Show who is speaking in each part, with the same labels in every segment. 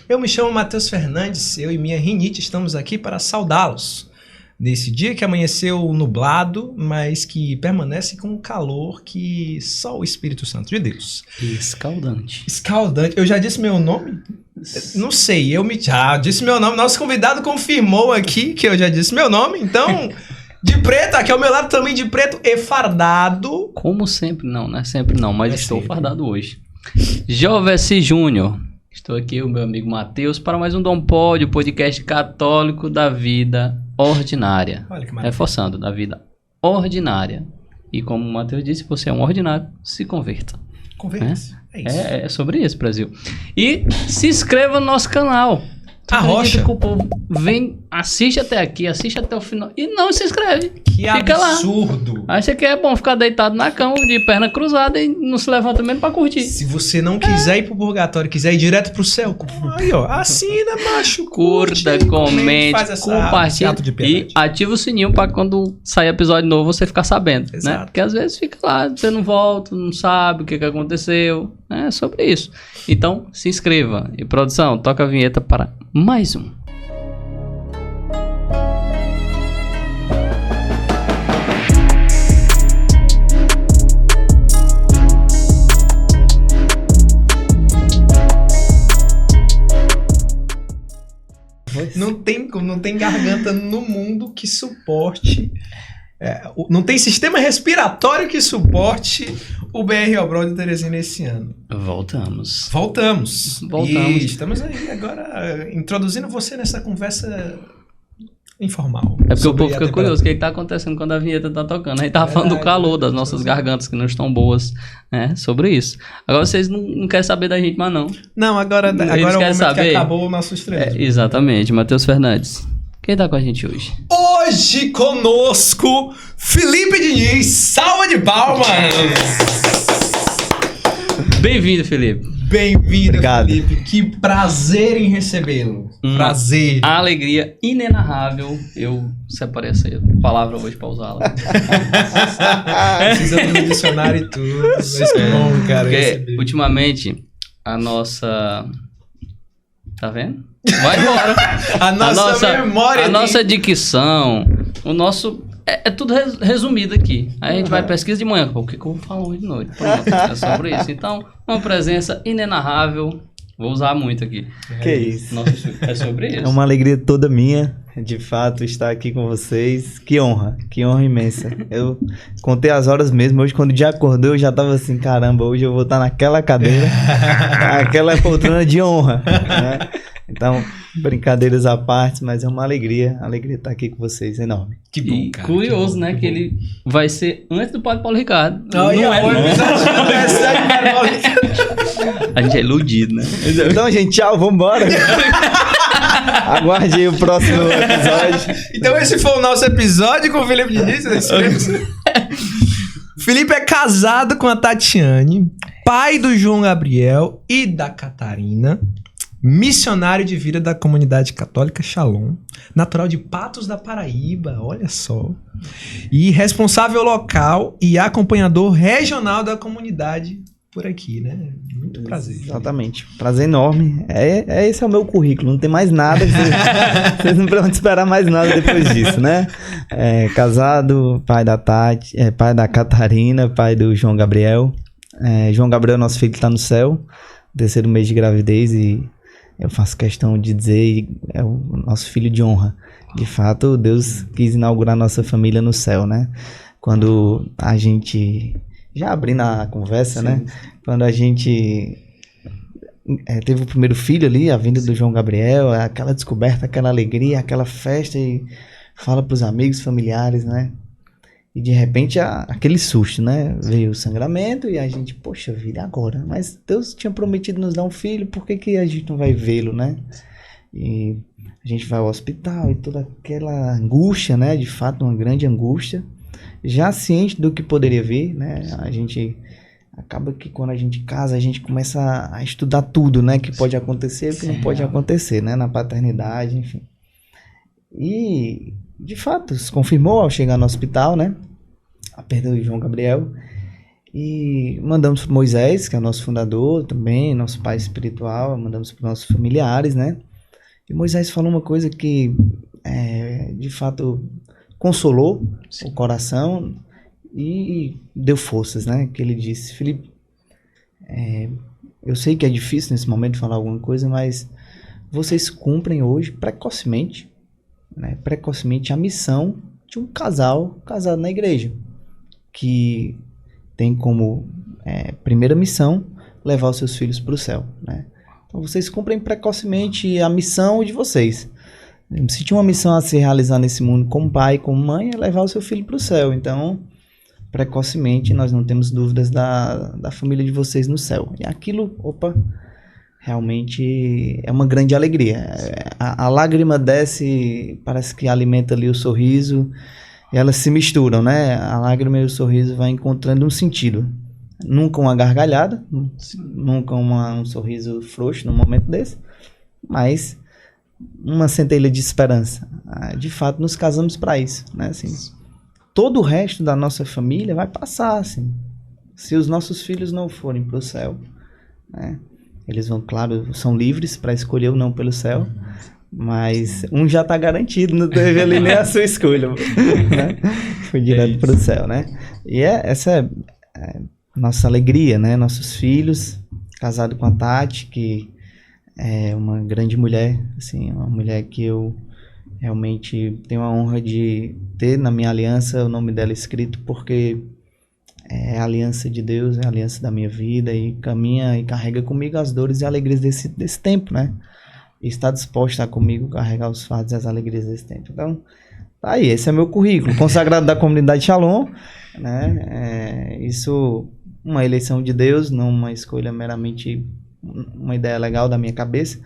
Speaker 1: Eu me chamo Matheus Fernandes, eu e minha rinite estamos aqui para saudá-los. Nesse dia que amanheceu nublado, mas que permanece com um calor que só o Espírito Santo de Deus.
Speaker 2: Escaldante.
Speaker 1: Escaldante. Eu já disse meu nome? Não sei, já disse meu nome. Nosso convidado confirmou aqui que eu já disse meu nome, então... De preto, aqui ao meu lado também de preto e fardado.
Speaker 2: Como sempre, não é sempre não, mas estou
Speaker 1: sempre
Speaker 2: fardado hoje. Jovesi Júnior. Estou aqui, o meu amigo Matheus, para mais um Dom Pódio, podcast católico da vida ordinária.
Speaker 1: Olha que maravilha.
Speaker 2: Reforçando, da vida ordinária. E como o Matheus disse, você é um ordinário, se converta.
Speaker 1: Conversa. É isso.
Speaker 2: É sobre isso, Brasil. E se inscreva no nosso canal.
Speaker 1: A Rocha.
Speaker 2: Que o povo vem, assiste até aqui, assiste até o final e não se inscreve.
Speaker 1: Que
Speaker 2: fica
Speaker 1: absurdo.
Speaker 2: Lá. Acha que é bom ficar deitado na cama de perna cruzada e não se levanta mesmo pra curtir.
Speaker 1: Se você não quiser ir pro purgatório, quiser ir direto pro céu, aí ó, assina, macho.
Speaker 2: Curta, comente, compartilha e ativa o sininho pra quando sair episódio novo você ficar sabendo.
Speaker 1: Exato.
Speaker 2: Né? Porque às vezes fica lá, você não volta, não sabe o que aconteceu. É sobre isso. Então se inscreva. E produção, toca a vinheta para mais um.
Speaker 1: Não tem garganta no mundo que suporte. Não tem sistema respiratório que suporte o BR Obrol de Teresina esse ano.
Speaker 2: Voltamos.
Speaker 1: E estamos aí agora introduzindo você nessa conversa informal.
Speaker 2: É porque o povo fica curioso, o que está acontecendo quando a vinheta está tocando. A gente estava falando do calor das nossas gargantas que não estão boas, né? Sobre isso. Agora vocês não querem saber da gente mais não.
Speaker 1: Não, agora é o momento saber. Que acabou o nosso estrelismo.
Speaker 2: Exatamente, Matheus Fernandes. Quem tá com a gente hoje?
Speaker 1: Hoje conosco, Felipe Diniz. Salva de palmas!
Speaker 2: Bem-vindo, Felipe.
Speaker 1: Bem-vindo,
Speaker 3: obrigado.
Speaker 1: Felipe. Que prazer em recebê-lo. Prazer.
Speaker 2: A alegria inenarrável. Eu separei essa palavra hoje pra usá-la.
Speaker 1: Precisamos do dicionário e tudo. Mas que bom, cara.
Speaker 2: Porque, ultimamente, a nossa... Tá vendo? Vai embora.
Speaker 1: a nossa memória.
Speaker 2: A nossa dicção. O nosso... É tudo resumido aqui. Aí a gente vai pesquisa de manhã. O que eu vou falar hoje de noite? Pronto, é sobre isso. Então, uma presença inenarrável. Vou usar muito aqui.
Speaker 3: Que isso.
Speaker 2: É sobre isso.
Speaker 3: É uma alegria toda minha, de fato, estar aqui com vocês. Que honra imensa. Eu contei as horas mesmo. Hoje, quando o dia acordou, eu já tava assim, caramba, hoje eu vou estar naquela cadeira, aquela poltrona de honra, né? Então, brincadeiras à parte, mas é uma alegria estar aqui com vocês, enorme.
Speaker 1: Que bom, cara.
Speaker 2: Curioso, né? Que ele vai ser antes do Padre Paulo Ricardo.
Speaker 1: A
Speaker 2: gente é iludido, né?
Speaker 3: Então, gente, tchau, vambora. Aguarde aí o próximo episódio.
Speaker 1: Então, esse foi o nosso episódio com o Felipe Diniz. Felipe é casado com a Tatiane, pai do João Gabriel e da Catarina. Missionário de vida da comunidade católica Shalom, natural de Patos da Paraíba, olha só, e responsável local e acompanhador regional da comunidade por aqui, né? Muito prazer.
Speaker 3: Exatamente, prazer enorme. Esse é o meu currículo, não tem mais nada, vocês não precisam esperar mais nada depois disso, né? Casado, pai da Tati, pai da Catarina, pai do João Gabriel. João Gabriel, nosso filho, está no céu, 3º mês de gravidez e eu faço questão de dizer, é o nosso filho de honra. De fato, Deus quis inaugurar nossa família no céu, né? Quando a gente... Já abrindo a conversa, sim, né? Quando a gente teve o primeiro filho ali, a vinda do João Gabriel, aquela descoberta, aquela alegria, aquela festa, e fala pros amigos, familiares, né? E de repente, aquele susto, né? Veio o sangramento e a gente, poxa vida, agora? Mas Deus tinha prometido nos dar um filho, por que a gente não vai vê-lo, né? E a gente vai ao hospital e toda aquela angústia, né? De fato, uma grande angústia. Já ciente do que poderia vir, né? A gente acaba que quando a gente casa, a gente começa a estudar tudo, né? Que pode acontecer e o que não pode acontecer, né? Na paternidade, enfim. E... de fato, se confirmou ao chegar no hospital, né? A perda do João Gabriel. E mandamos para Moisés, que é o nosso fundador também, nosso pai espiritual, mandamos para nossos familiares, né? E Moisés falou uma coisa que, de fato, consolou o coração e deu forças, né? Que ele disse: Felipe, eu sei que é difícil nesse momento falar alguma coisa, mas vocês cumprem hoje precocemente, né? Precocemente a missão de um casal casado na igreja, que tem como primeira missão levar os seus filhos para o céu, né? Então vocês cumprem precocemente a missão de vocês. Se tinha uma missão a se realizar nesse mundo como pai, como mãe, é levar o seu filho para o céu. Então, precocemente, nós não temos dúvidas da família de vocês no céu. E aquilo, realmente é uma grande alegria. A lágrima desce, parece que alimenta ali o sorriso, e elas se misturam, né? A lágrima e o sorriso vai encontrando um sentido. Nunca uma gargalhada, nunca um sorriso frouxo num momento desse, mas uma centelha de esperança. De fato, nos casamos para isso, né? Assim, todo o resto da nossa família vai passar, assim. Se os nossos filhos não forem para o céu, né? Eles vão, claro, são livres para escolher ou não pelo céu, mas um já está garantido, não teve ali nem a sua escolha, né? Foi direto para o céu, né? E essa é nossa alegria, né? Nossos filhos, casado com a Tati, que é uma grande mulher, assim, uma mulher que eu realmente tenho a honra de ter na minha aliança o nome dela escrito, porque é a aliança de Deus, é a aliança da minha vida, e caminha e carrega comigo as dores e alegrias desse tempo, né? E está disposta a comigo carregar os fardos e as alegrias desse tempo. Então, tá aí, esse é meu currículo, consagrado da comunidade Shalom, né? Isso, uma eleição de Deus, não uma escolha meramente uma ideia legal da minha cabeça.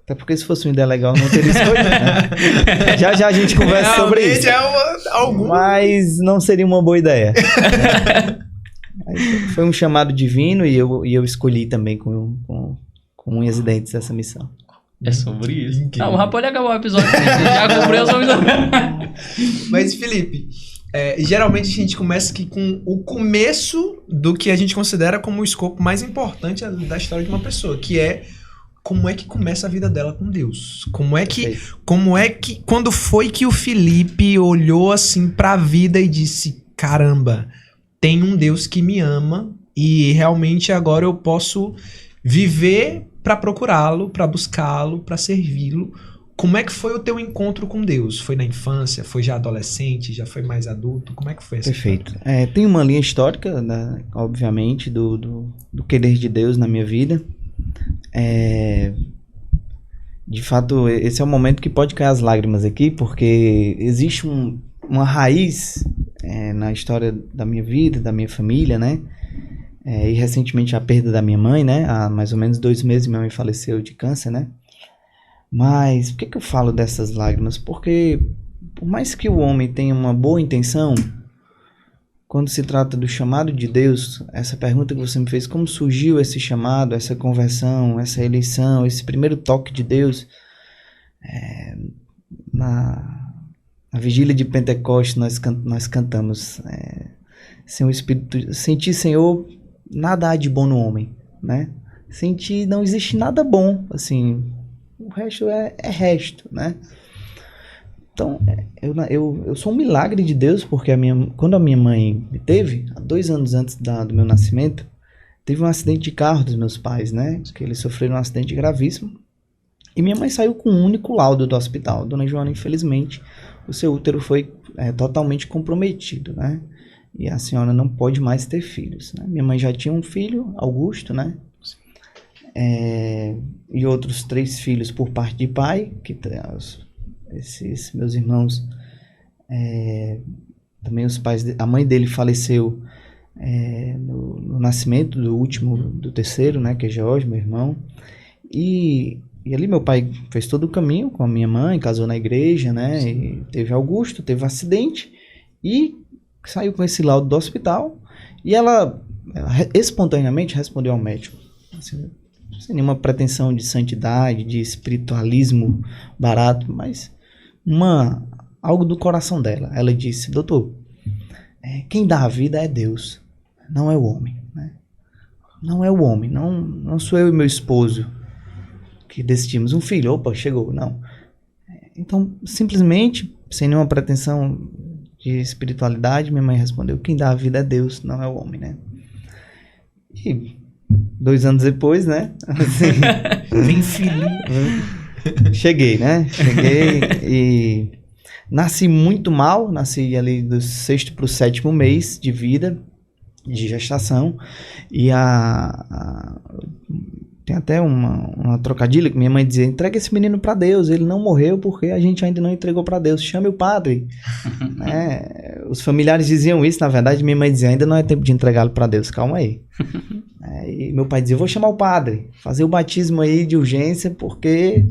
Speaker 3: Até porque se fosse uma ideia legal, não teria escolha, né? Já a gente conversa sobre isso. Mas não seria uma boa ideia. Foi um chamado divino e eu escolhi também com unhas e dentes essa missão.
Speaker 2: É sobre isso. Não, já pode acabar o episódio. Já comprei os homens.
Speaker 1: Mas, Felipe, geralmente a gente começa aqui com o começo do que a gente considera como o escopo mais importante da história de uma pessoa, que é como é que começa a vida dela com Deus. Como é que quando foi que o Felipe olhou assim pra vida e disse: caramba, tem um Deus que me ama e realmente agora eu posso viver pra procurá-lo, pra buscá-lo, pra servi-lo. Como é que foi o teu encontro com Deus? Foi na infância? Foi já adolescente? Já foi mais adulto? Como é que foi essa
Speaker 3: Perfeito. Tem uma linha histórica, né, obviamente, do querer de Deus na minha vida. De fato, esse é o momento que pode cair as lágrimas aqui, porque existe uma raiz na história da minha vida, da minha família, né? E recentemente a perda da minha mãe, né? Há mais ou menos 2 meses minha mãe faleceu de câncer, né? Mas por que eu falo dessas lágrimas? Porque por mais que o homem tenha uma boa intenção, quando se trata do chamado de Deus, essa pergunta que você me fez, como surgiu esse chamado, essa conversão, essa eleição, esse primeiro toque de Deus, na vigília de Pentecostes nós cantamos, sem o Espírito, sem ti, Senhor, nada há de bom no homem, né? Sem ti não existe nada bom, assim, o resto é resto, né? Então, eu sou um milagre de Deus, porque quando a minha mãe me teve, há 2 anos antes do meu nascimento, teve um acidente de carro dos meus pais, né? Que eles sofreram um acidente gravíssimo. E minha mãe saiu com um único laudo do hospital. Dona Joana, infelizmente, o seu útero foi totalmente comprometido, né? E a senhora não pode mais ter filhos, né? Minha mãe já tinha um filho, Augusto, né? E outros 3 filhos por parte de pai, que esses meus irmãos, também os pais, a mãe dele faleceu no nascimento do terceiro, né, que é Jorge, meu irmão, e ali meu pai fez todo o caminho com a minha mãe, casou na igreja, né, e teve Augusto, teve um acidente, e saiu com esse laudo do hospital, e ela espontaneamente respondeu ao médico, assim, sem nenhuma pretensão de santidade, de espiritualismo barato, mas algo do coração dela. Ela disse: doutor, quem dá a vida é Deus, não é o homem. né? Não é o homem, não sou eu e meu esposo que decidimos um filho. Opa, chegou, não. Então, simplesmente, sem nenhuma pretensão de espiritualidade, minha mãe respondeu: quem dá a vida é Deus, não é o homem, né? E 2 anos depois, né? Assim,
Speaker 1: Vem filho.
Speaker 3: cheguei, né? Cheguei e nasci muito mal, nasci ali do 6º pro 7º mês de vida, de gestação, e tem até uma trocadilha que minha mãe dizia: entrega esse menino para Deus, ele não morreu porque a gente ainda não entregou para Deus, chame o padre. Né? Os familiares diziam isso, na verdade minha mãe dizia: ainda não é tempo de entregá-lo para Deus, calma aí. E meu pai dizia: eu vou chamar o padre, fazer o batismo aí de urgência, porque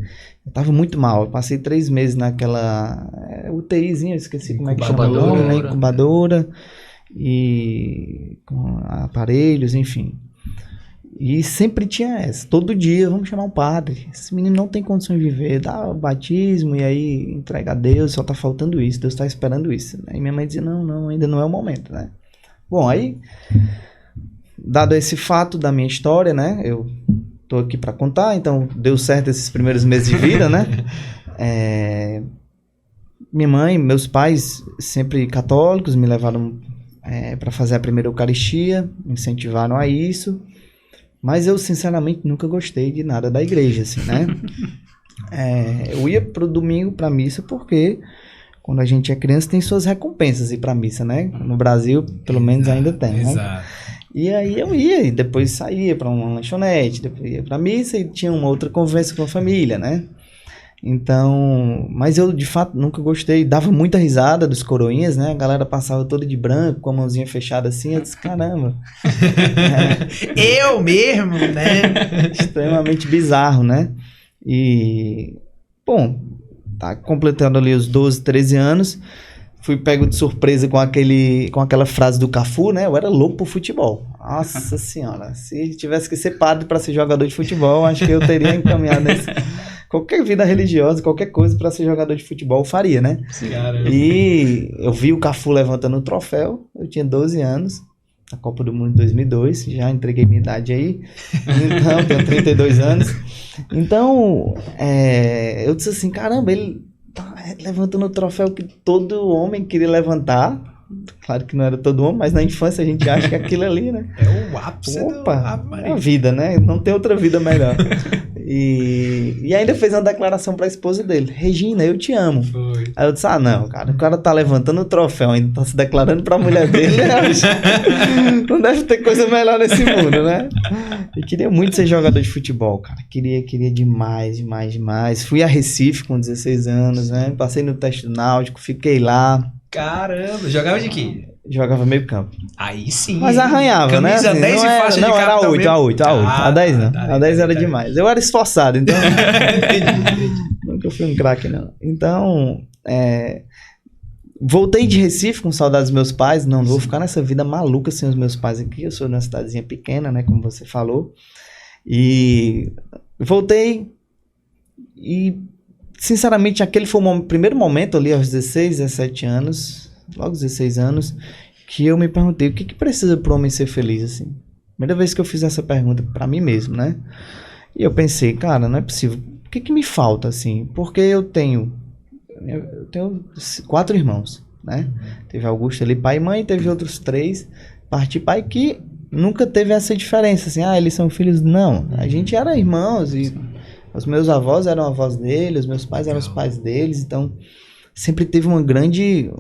Speaker 3: eu tava muito mal. Eu passei 3 meses naquela UTIzinha, eu esqueci como é que chama o nome, né? Incubadora, e com aparelhos, enfim. E sempre tinha essa, todo dia: vamos chamar o padre, esse menino não tem condições de viver, dá o batismo e aí entrega a Deus, só tá faltando isso, Deus tá esperando isso. Aí minha mãe dizia: não, ainda não é o momento, né? Bom, aí, dado esse fato da minha história, né, eu tô aqui para contar, então deu certo esses primeiros meses de vida, né? Minha mãe, meus pais, sempre católicos, me levaram para fazer a primeira Eucaristia, me incentivaram a isso. Mas eu, sinceramente, nunca gostei de nada da igreja, assim, né? Eu ia pro domingo pra missa porque, quando a gente é criança, tem suas recompensas ir pra missa, né? No Brasil, pelo menos, ainda tem, né?
Speaker 1: Exato.
Speaker 3: E aí eu ia, e depois saía pra uma lanchonete, depois ia pra missa e tinha uma outra conversa com a família, né? Então, mas eu de fato nunca gostei, dava muita risada dos coroinhas, né? A galera passava toda de branco, com a mãozinha fechada assim, eu disse: caramba.
Speaker 1: Eu mesmo, né?
Speaker 3: Extremamente bizarro, né? E, bom, tá completando ali os 12, 13 anos, fui pego de surpresa com aquela frase do Cafu, né? Eu era louco por futebol. Nossa senhora, se tivesse que ser padre para ser jogador de futebol, acho que eu teria encaminhado qualquer vida religiosa, qualquer coisa para ser jogador de futebol eu faria, né?
Speaker 1: Sim.
Speaker 3: E eu vi o Cafu levantando o troféu, eu tinha 12 anos, na Copa do Mundo de 2002, já entreguei minha idade aí, então tenho 32 anos. Então, eu disse assim: caramba, ele tá levantando o troféu que todo homem queria levantar. Claro que não era todo homem, mas na infância a gente acha que aquilo ali, né?
Speaker 1: É o ápice
Speaker 3: é a vida, né? Não tem outra vida melhor. E ainda fez uma declaração pra esposa dele: Regina, eu te amo.
Speaker 1: Foi.
Speaker 3: Aí eu disse: não, cara, o cara tá levantando o troféu, ainda tá se declarando pra mulher dele, não deve ter coisa melhor nesse mundo, né? Eu queria muito ser jogador de futebol, cara. Queria demais. Fui a Recife com 16 anos, né? Passei no teste do Náutico, fiquei lá.
Speaker 1: Caramba, jogava de quê?
Speaker 3: Jogava meio campo.
Speaker 1: Aí sim.
Speaker 3: Mas arranhava,
Speaker 1: Camisa
Speaker 3: né?
Speaker 1: 10 e faixa de
Speaker 3: não, era
Speaker 1: capitão mesmo?
Speaker 3: A 8. A 10 não. A 10 era demais. Eu era esforçado, então...
Speaker 1: Entendi.
Speaker 3: Nunca fui um craque, não. Então, voltei de Recife com saudades dos meus pais. Não vou ficar nessa vida maluca sem os meus pais aqui. Eu sou de uma cidadezinha pequena, né? Como você falou. E voltei e, sinceramente, aquele foi o primeiro momento ali aos 16, 17 anos, logo 16 anos, que eu me perguntei: o que precisa para o homem ser feliz, assim? Primeira vez que eu fiz essa pergunta para mim mesmo, né? E eu pensei: cara, não é possível. O que me falta, assim? Porque eu tenho 4 irmãos, né? Teve Augusto ali, pai e mãe, teve outros 3, parte pai, que nunca teve essa diferença, assim: eles são filhos. Não, a gente era irmãos e os meus avós eram avós dele, os meus pais eram os pais deles, então sempre teve uma grande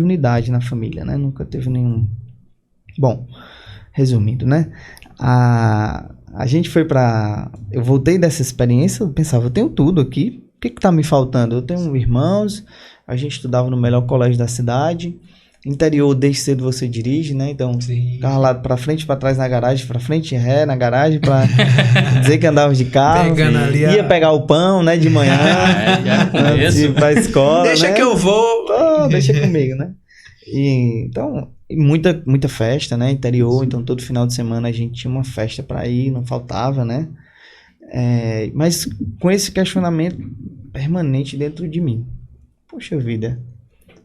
Speaker 3: unidade na família, né? Nunca teve nenhum... Bom, resumindo, né? A gente foi eu voltei dessa experiência, eu pensava: eu tenho tudo aqui, o que tá me faltando? Eu tenho irmãos, a gente estudava no melhor colégio da cidade, interior, desde cedo você dirige, né? Então, ficava lá pra frente, pra trás na garagem, pra frente e ré na garagem, pra dizer que andava de carro.
Speaker 1: Pegando ali
Speaker 3: ia pegar o pão, né, de manhã, antes de ir pra escola,
Speaker 1: Deixa,
Speaker 3: né?
Speaker 1: que eu vou.
Speaker 3: Deixa comigo, né? E, então, muita festa, né? Interior, então todo final de semana a gente tinha uma festa pra ir, não faltava, né? Mas com esse questionamento permanente dentro de mim: poxa vida,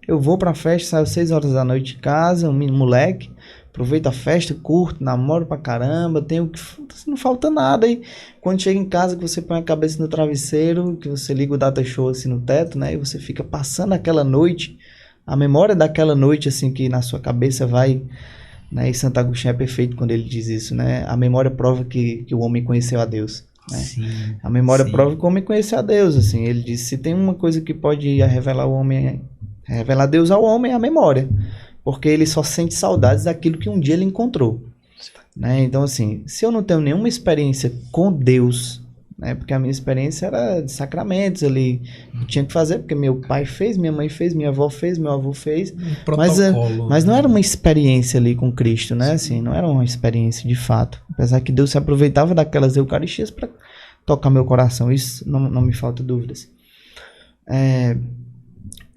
Speaker 3: eu vou pra festa, saio 6 horas da noite de casa, um moleque, aproveito a festa, curto, namoro pra caramba, não falta nada. E quando chega em casa, que você põe a cabeça no travesseiro, que você liga o data show assim no teto, né? E você fica passando aquela noite, a memória daquela noite, assim, que na sua cabeça vai... Né? E Santo Agostinho é perfeito quando ele diz isso, né? A memória prova que o homem conheceu a Deus. Né?
Speaker 1: Sim,
Speaker 3: a memória
Speaker 1: sim.
Speaker 3: prova que o homem conheceu a Deus, assim. Ele diz, se tem uma coisa que pode revelar o homem, revelar Deus ao homem, é a memória. Porque ele só sente saudades daquilo que um dia ele encontrou. Né? Então, assim, se eu não tenho nenhuma experiência com Deus, né? Porque a minha experiência era de sacramentos ali, eu tinha que fazer, porque meu pai fez, minha mãe fez, minha avó fez, meu avô fez, mas não era uma experiência ali com Cristo, né? Assim, não era uma experiência de fato, apesar que Deus se aproveitava daquelas eucaristias para tocar meu coração, isso não me falta dúvidas.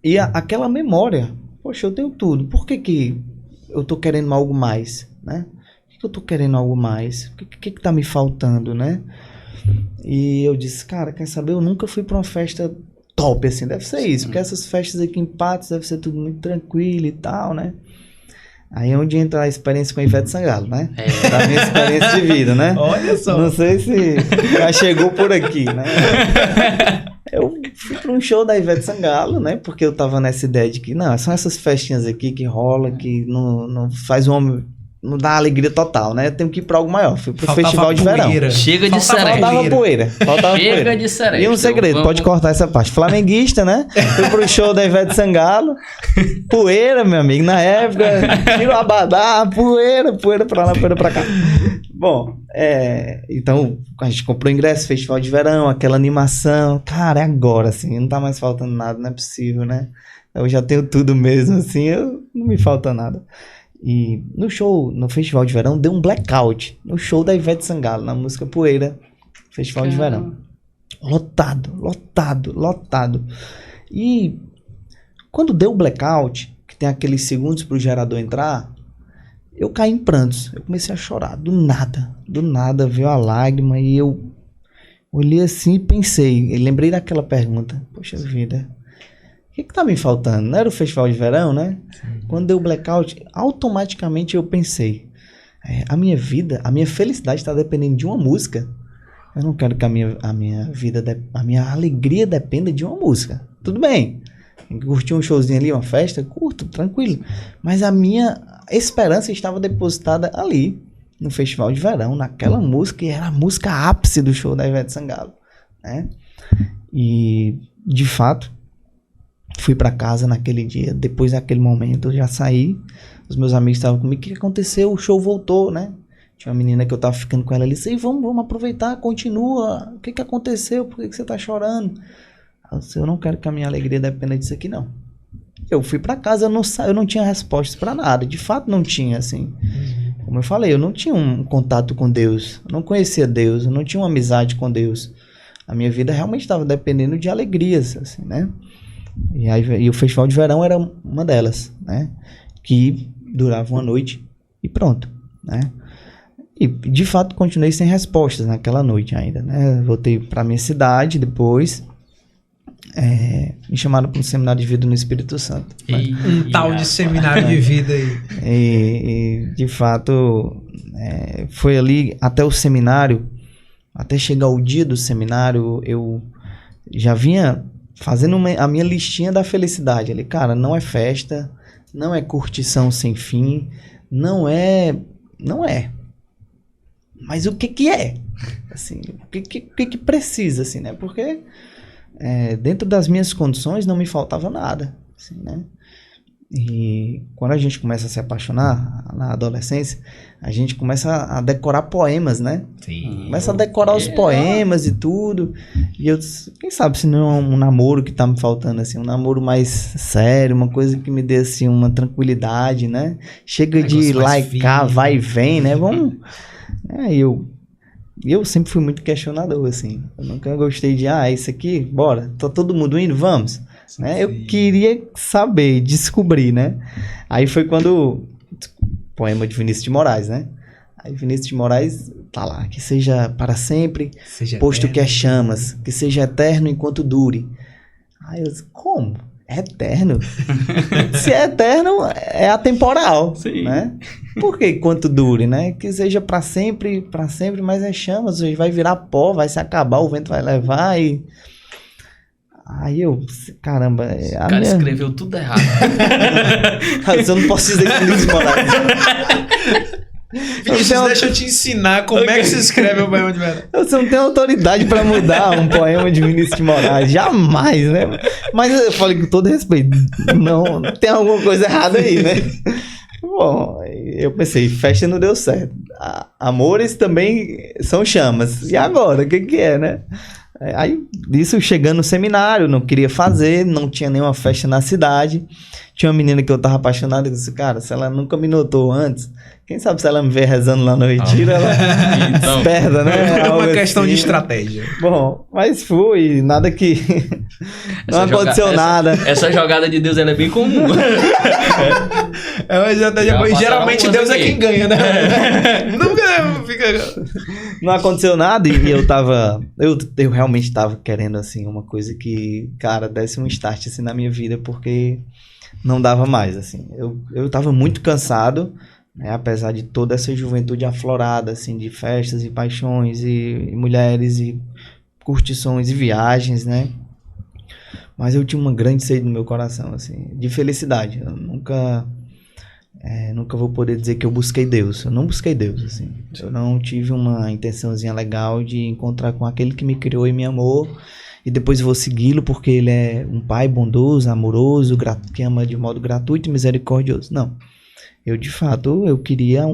Speaker 3: E aquela memória, poxa, eu tenho tudo, por que eu tô querendo algo mais, né? Por que eu tô querendo algo mais? O que tá me faltando, né? E eu disse, cara, quer saber? Eu nunca fui pra uma festa top, assim, deve ser isso, porque essas festas aqui em Patos deve ser tudo muito tranquilo e tal, né? Aí é onde entra a experiência com a Ivete Sangalo, né? Da minha experiência de vida, né?
Speaker 1: Olha só.
Speaker 3: Não sei se já chegou por aqui, né? Eu fui pra um show da Ivete Sangalo, né? Porque eu tava nessa ideia de que, não, são essas festinhas aqui que rola, que não faz o homem... Não dá alegria total, né? Eu tenho que ir pra algo maior. Fui pro festival de verão.
Speaker 2: Chega de cereja.
Speaker 3: Faltava poeira.
Speaker 2: Chega de cereja.
Speaker 3: E um segredo, pode cortar essa parte. Flamenguista, né? Fui pro show da Ivete Sangalo. Poeira, meu amigo. Na época, tiro o abadá, poeira pra lá, poeira pra cá. Bom, então a gente comprou ingresso, festival de verão, aquela animação. Cara, é agora, assim. Não tá mais faltando nada, não é possível, né? Eu já tenho tudo mesmo, assim. Não me falta nada. E no show, no festival de verão, deu um blackout. No show da Ivete Sangalo, na música Poeira, festival de verão. Lotado. E quando deu o blackout, que tem aqueles segundos pro gerador entrar, eu caí em prantos. Eu comecei a chorar, do nada veio a lágrima e eu olhei assim e pensei, lembrei daquela pergunta, poxa vida, o que tá me faltando? Não era o festival de verão, né? Sim. Quando deu o blackout, automaticamente eu pensei, a minha vida, a minha felicidade está dependendo de uma música. Eu não quero que a minha vida, a minha alegria dependa de uma música. Tudo bem, curtir um showzinho ali, uma festa, curto, tranquilo. Mas a minha esperança estava depositada ali, no festival de verão, naquela música, e era a música ápice do show da Ivete Sangalo, né? E, de fato, fui pra casa naquele dia, depois daquele momento eu já saí, os meus amigos estavam comigo, o que aconteceu? O show voltou, né? Tinha uma menina que eu tava ficando com ela ali, disse, vamos aproveitar, continua, o que aconteceu? Por que você tá chorando? Eu disse, eu não quero que a minha alegria dependa disso aqui, não. Eu fui pra casa, eu não tinha respostas pra nada, de fato não tinha, assim. Como eu falei, eu não tinha um contato com Deus, eu não conhecia Deus, eu não tinha uma amizade com Deus. A minha vida realmente estava dependendo de alegrias, assim, né? E o festival de verão era uma delas, né? Que durava uma noite e pronto, né? E de fato continuei sem respostas naquela noite ainda, né? Voltei para minha cidade depois, me chamaram para um seminário de vida no Espírito Santo.
Speaker 1: Um tal de seminário de vida aí.
Speaker 3: E de fato foi ali até o seminário, até chegar o dia do seminário, eu já vinha fazendo a minha listinha da felicidade ali. Cara, não é festa, não é curtição sem fim, não é. Mas o que é? Assim, o que precisa, assim, né? Porque dentro das minhas condições não me faltava nada, assim, né? E quando a gente começa a se apaixonar na adolescência, a gente começa a decorar poemas, né?
Speaker 1: Sim.
Speaker 3: Começa a decorar os poemas e tudo. E eu, quem sabe se não é um namoro que tá me faltando, assim, um namoro mais sério, uma coisa que me dê, assim, uma tranquilidade, né? Chega de lá e cá, vai e vem, né? Vamos... Eu sempre fui muito questionador, assim. Eu nunca gostei de, isso aqui, bora, tá todo mundo indo, vamos. Né? Eu queria saber, descobrir, né? Aí foi quando... Poema de Vinícius de Moraes, né? Aí Vinícius de Moraes tá lá. Que seja para sempre, posto que é chamas. Que seja eterno enquanto dure. Aí eu disse, como? Eterno? Se é eterno, é atemporal, né? Por que quanto dure, né? Que seja para sempre, mas é chamas, vai virar pó, vai se acabar, o vento vai levar e... Aí eu, caramba...
Speaker 2: O cara escreveu tudo errado.
Speaker 3: Eu não posso dizer que Vinícius Moraes...
Speaker 1: Vinícius, deixa eu te ensinar como é que se escreve o poema de Moraes.
Speaker 3: Você não tem autoridade pra mudar um poema de Vinícius de Moraes. Jamais, né? Mas eu falei com todo respeito. Não, tem alguma coisa errada aí, né? Bom, eu pensei, festa não deu certo. Amores também são chamas. E agora? O que é, né? Aí, isso chegando no seminário, não queria fazer, não tinha nenhuma festa na cidade. Tinha uma menina que eu tava apaixonado, eu disse, cara, se ela nunca me notou antes, quem sabe se ela me vê rezando lá no retiro, ela
Speaker 2: Então,
Speaker 3: esperta, né?
Speaker 1: É uma
Speaker 3: Algo
Speaker 1: questão
Speaker 3: assim.
Speaker 1: de estratégia.
Speaker 3: Bom, mas fui, nada que... não aconteceu nada.
Speaker 2: Essa jogada de Deus ela é bem comum.
Speaker 1: É uma estratégia
Speaker 2: Já
Speaker 1: boa. E
Speaker 2: passaram
Speaker 1: geralmente
Speaker 2: algumas
Speaker 1: Deus é
Speaker 2: aqui.
Speaker 1: quem ganha, né? Nunca fica...
Speaker 3: Não aconteceu nada e eu tava... Eu realmente tava querendo, assim, uma coisa que, cara, desse um start, assim, na minha vida, porque não dava mais, assim. Eu tava muito cansado, né, apesar de toda essa juventude aflorada, assim, de festas e paixões e mulheres e curtições e viagens, né? Mas eu tinha uma grande sede no meu coração, assim, de felicidade. Eu nunca vou poder dizer que eu busquei Deus. Eu não busquei Deus, assim. Eu não tive uma intençãozinha legal de encontrar com aquele que me criou e me amou. E depois vou segui-lo porque ele é um pai bondoso, amoroso, que ama de modo gratuito e misericordioso. Não. Eu, de fato, eu queria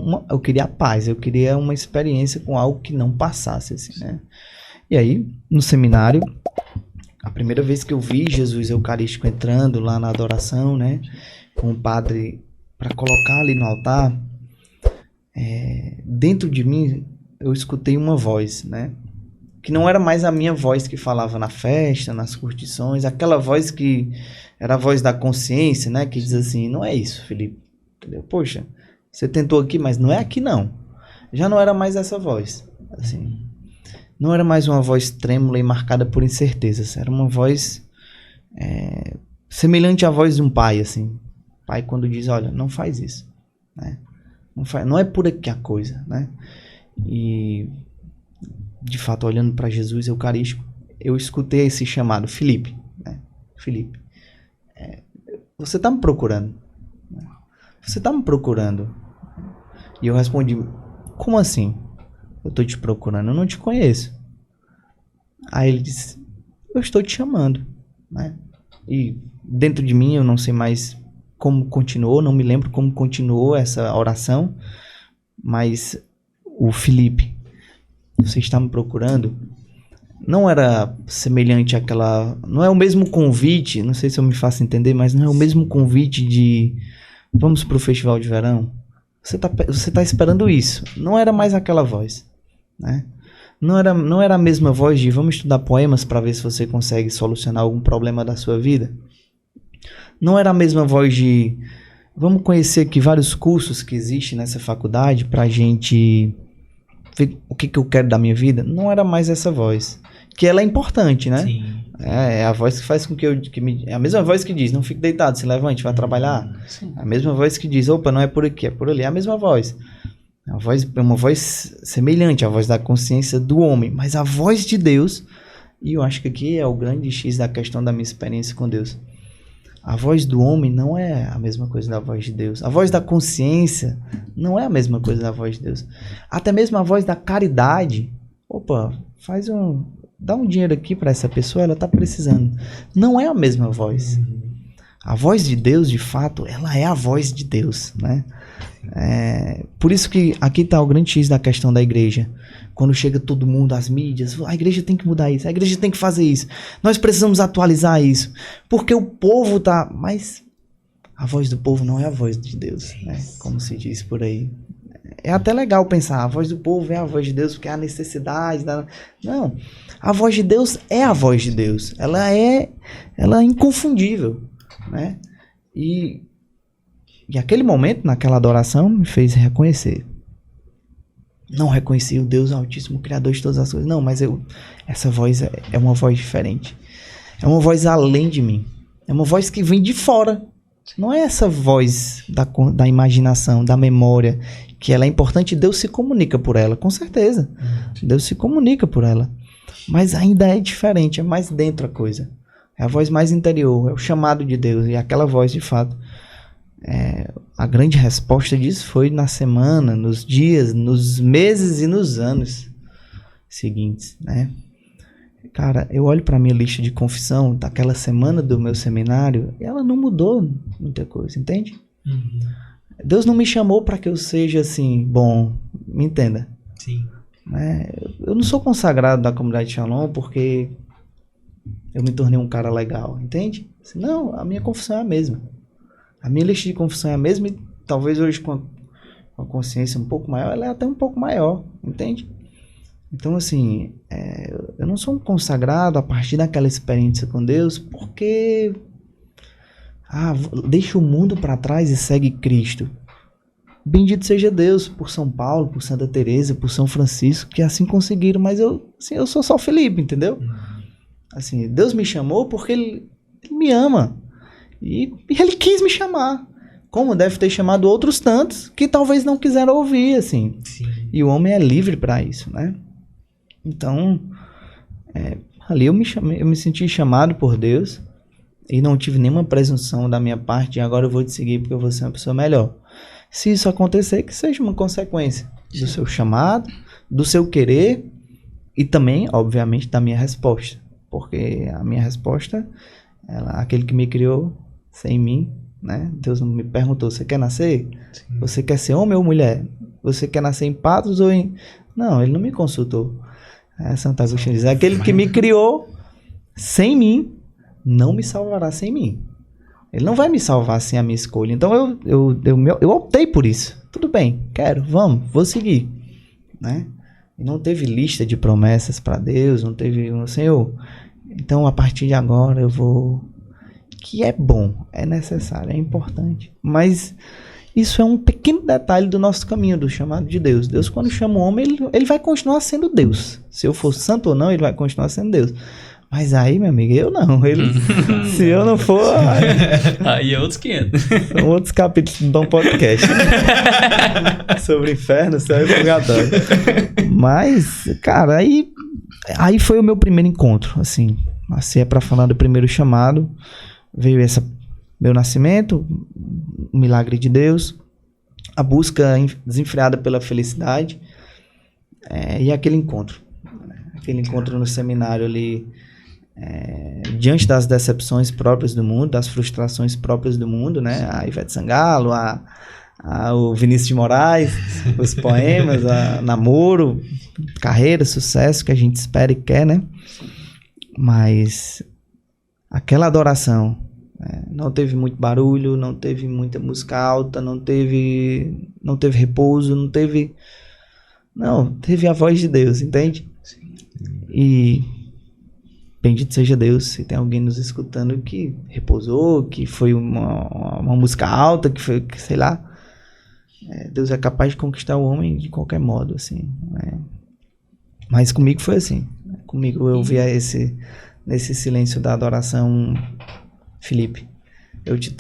Speaker 3: a paz. Eu queria uma experiência com algo que não passasse, assim, né? E aí, no seminário, a primeira vez que eu vi Jesus Eucarístico entrando lá na adoração, né? Com o padre... para colocar ali no altar, dentro de mim eu escutei uma voz, né? Que não era mais a minha voz que falava na festa, nas curtições, aquela voz que era a voz da consciência, né? Que diz assim, não é isso, Felipe. Entendeu? Poxa, você tentou aqui, mas não é aqui não. Já não era mais essa voz, assim. Não era mais uma voz trêmula e marcada por incertezas. Era uma voz semelhante à voz de um pai, assim. Pai quando diz, olha, não faz isso, né? Não é por aqui a coisa, né? E, de fato, olhando para Jesus Eucarístico, eu escutei esse chamado, Felipe, né? Felipe, você está me procurando? Você está me procurando? E eu respondi, como assim? Eu estou te procurando, eu não te conheço. Aí ele disse, eu estou te chamando, né? E dentro de mim, eu não sei mais como continuou, não me lembro como continuou essa oração, mas o Felipe, você está me procurando, não era semelhante àquela, não é o mesmo convite, não sei se eu me faço entender, mas não é o mesmo convite de vamos para o festival de verão, você tá esperando isso, não era mais aquela voz, né? Não era a mesma voz de vamos estudar poemas para ver se você consegue solucionar algum problema da sua vida. Não era a mesma voz de vamos conhecer aqui vários cursos que existem nessa faculdade pra gente ver o que eu quero da minha vida. Não era mais essa voz. Que ela é importante, né?
Speaker 1: Sim.
Speaker 3: É a voz que faz com que é a mesma voz que diz, não fique deitado, se levante, vai trabalhar.
Speaker 2: Sim.
Speaker 3: A mesma voz que diz, opa, não é por aqui, é por ali. É a mesma voz. É uma voz semelhante à voz da consciência do homem. Mas a voz de Deus, e eu acho que aqui é o grande X da questão da minha experiência com Deus. A voz do homem não é a mesma coisa da voz de Deus. A voz da consciência não é a mesma coisa da voz de Deus. Até mesmo a voz da caridade. Opa, dá um dinheiro aqui para essa pessoa, ela está precisando. Não é a mesma voz. A voz de Deus, de fato, ela é a voz de Deus, né? Por isso que aqui está o grande X da questão da igreja. Quando chega todo mundo, as mídias, a igreja tem que mudar isso, a igreja tem que fazer isso, nós precisamos atualizar isso, porque o povo tá... Mas a voz do povo não é a voz de Deus, né? Como se diz por aí. É até legal pensar, a voz do povo é a voz de Deus, porque há necessidade da... Não, a voz de Deus é a voz de Deus, ela é inconfundível, né? E aquele momento, naquela adoração, me fez reconhecer. Não reconheci o Deus Altíssimo, Criador de todas as coisas. Não, mas essa voz é uma voz diferente. É uma voz além de mim. É uma voz que vem de fora. Não é essa voz da imaginação, da memória, que ela é importante. Deus se comunica por ela, com certeza. Deus se comunica por ela. Mas ainda é diferente, é mais dentro a coisa. É a voz mais interior, é o chamado de Deus. E aquela voz, de fato, a grande resposta disso foi na semana, nos dias, nos meses e nos anos seguintes, né? Cara, eu olho para minha lista de confissão daquela semana do meu seminário e ela não mudou muita coisa, entende? Deus não me chamou para que eu seja assim, bom, me entenda.
Speaker 1: Sim.
Speaker 3: Eu não sou consagrado da comunidade Shalom porque eu me tornei um cara legal, entende? Não, a minha confissão é a mesma. A minha lista de confissão é a mesma e talvez hoje com a consciência um pouco maior, ela é até um pouco maior, entende? Então, assim, eu não sou um consagrado a partir daquela experiência com Deus porque deixa o mundo para trás e segue Cristo. Bendito seja Deus por São Paulo, por Santa Teresa, por São Francisco, que assim conseguiram, mas eu sou só Felipe, entendeu? Assim, Deus me chamou porque ele me ama e ele quis me chamar. Como deve ter chamado outros tantos que talvez não quiseram ouvir, assim.
Speaker 1: Sim.
Speaker 3: E o homem é livre para isso, né? Então, ali eu me senti chamado por Deus e não tive nenhuma presunção da minha parte e agora eu vou te seguir porque eu vou ser uma pessoa melhor. Se isso acontecer, que seja uma consequência do seu chamado, do seu querer e também, obviamente, da minha resposta. Porque a minha resposta, aquele que me criou sem mim, né? Deus não me perguntou, você quer nascer? Sim. Você quer ser homem ou mulher? Você quer nascer em Patos ou em... Não, ele não me consultou. Santo Agostinho diz, aquele que me criou sem mim, não me salvará sem mim. Ele não vai me salvar sem a minha escolha. Então eu optei por isso. Tudo bem, vou seguir. Né? E não teve lista de promessas para Deus, não teve Senhor. Então a partir de agora eu vou... Que é bom, é necessário, é importante. Mas isso é um pequeno detalhe do nosso caminho, do chamado de Deus. Deus, quando chama o homem, ele vai continuar sendo Deus. Se eu for santo ou não, ele vai continuar sendo Deus. Mas aí, meu amigo, eu não. Se eu não for...
Speaker 2: Aí é outros 500.
Speaker 3: São outros capítulos do podcast. Sobre inferno, céu e purgatório. Mas, cara, aí foi o meu primeiro encontro, assim. Assim é pra falar do primeiro chamado. Veio meu nascimento, o milagre de Deus, a busca desenfreada pela felicidade e aquele encontro. Aquele encontro no seminário ali, diante das decepções próprias do mundo, das frustrações próprias do mundo, né? A Ivete Sangalo, o Vinícius de Moraes, os poemas, namoro, carreira, sucesso que a gente espera e quer, né? Mas aquela adoração, não teve muito barulho, não teve muita música alta, não teve repouso, teve a voz de Deus, entende? Sim. E bendito seja Deus, se tem alguém nos escutando que repousou, que foi uma música alta, que foi, sei lá, Deus é capaz de conquistar o homem de qualquer modo, assim, né? Mas comigo foi assim, comigo eu via nesse silêncio da adoração, Felipe, eu te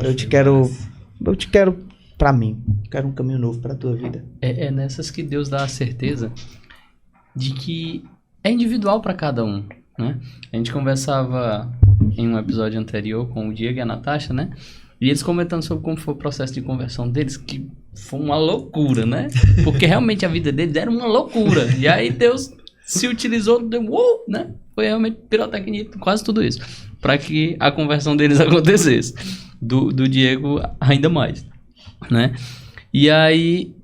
Speaker 3: eu te quero pra mim, eu quero um caminho novo pra tua vida.
Speaker 2: É nessas que Deus dá a certeza de que é individual para cada um, né? A gente conversava em um episódio anterior com o Diego e a Natasha, né? E eles comentando sobre como foi o processo de conversão deles, que foi uma loucura, né? Porque realmente a vida deles era uma loucura. E aí Deus se utilizou, né? Foi realmente pirotecnia, quase tudo isso, para que a conversão deles acontecesse. Do Diego ainda mais, né? E aí,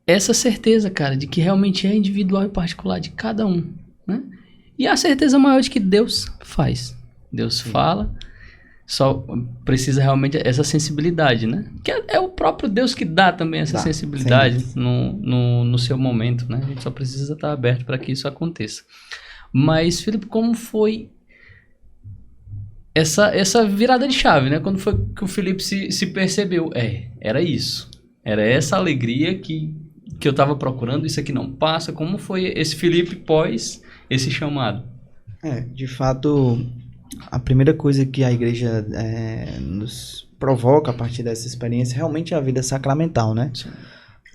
Speaker 2: essa certeza, cara, de que realmente é individual e particular de cada um, né? E a certeza maior de que Deus faz. Deus fala, só precisa realmente essa sensibilidade, né? Que é o próprio Deus que dá também essa sensibilidade no seu momento, né? A gente só precisa estar aberto para que isso aconteça. Mas, Felipe, como foi essa virada de chave, né? Quando foi que o Felipe se percebeu? Era isso. Era essa alegria que eu estava procurando, isso aqui não passa. Como foi esse Felipe pós esse chamado?
Speaker 3: De fato, A primeira coisa que a igreja nos provoca a partir dessa experiência realmente é a vida sacramental, né?
Speaker 2: Sim.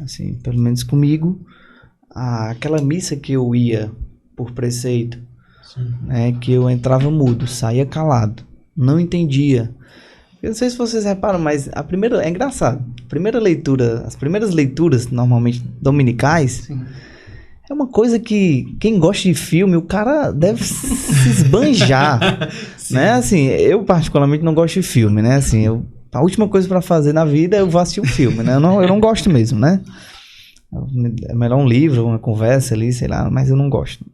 Speaker 3: Assim, pelo menos comigo, aquela missa que eu ia por preceito, né, que eu entrava mudo, saía calado, não entendia. Eu não sei se vocês reparam, mas é engraçado. As primeiras leituras, normalmente dominicais,
Speaker 2: Sim.
Speaker 3: é uma coisa que quem gosta de filme, o cara deve se esbanjar, né? Assim, eu particularmente não gosto de filme, né? Assim, a última coisa pra fazer na vida é eu vou assistir um filme, né? Eu não gosto mesmo, né? É melhor um livro, uma conversa ali, sei lá, mas eu não gosto.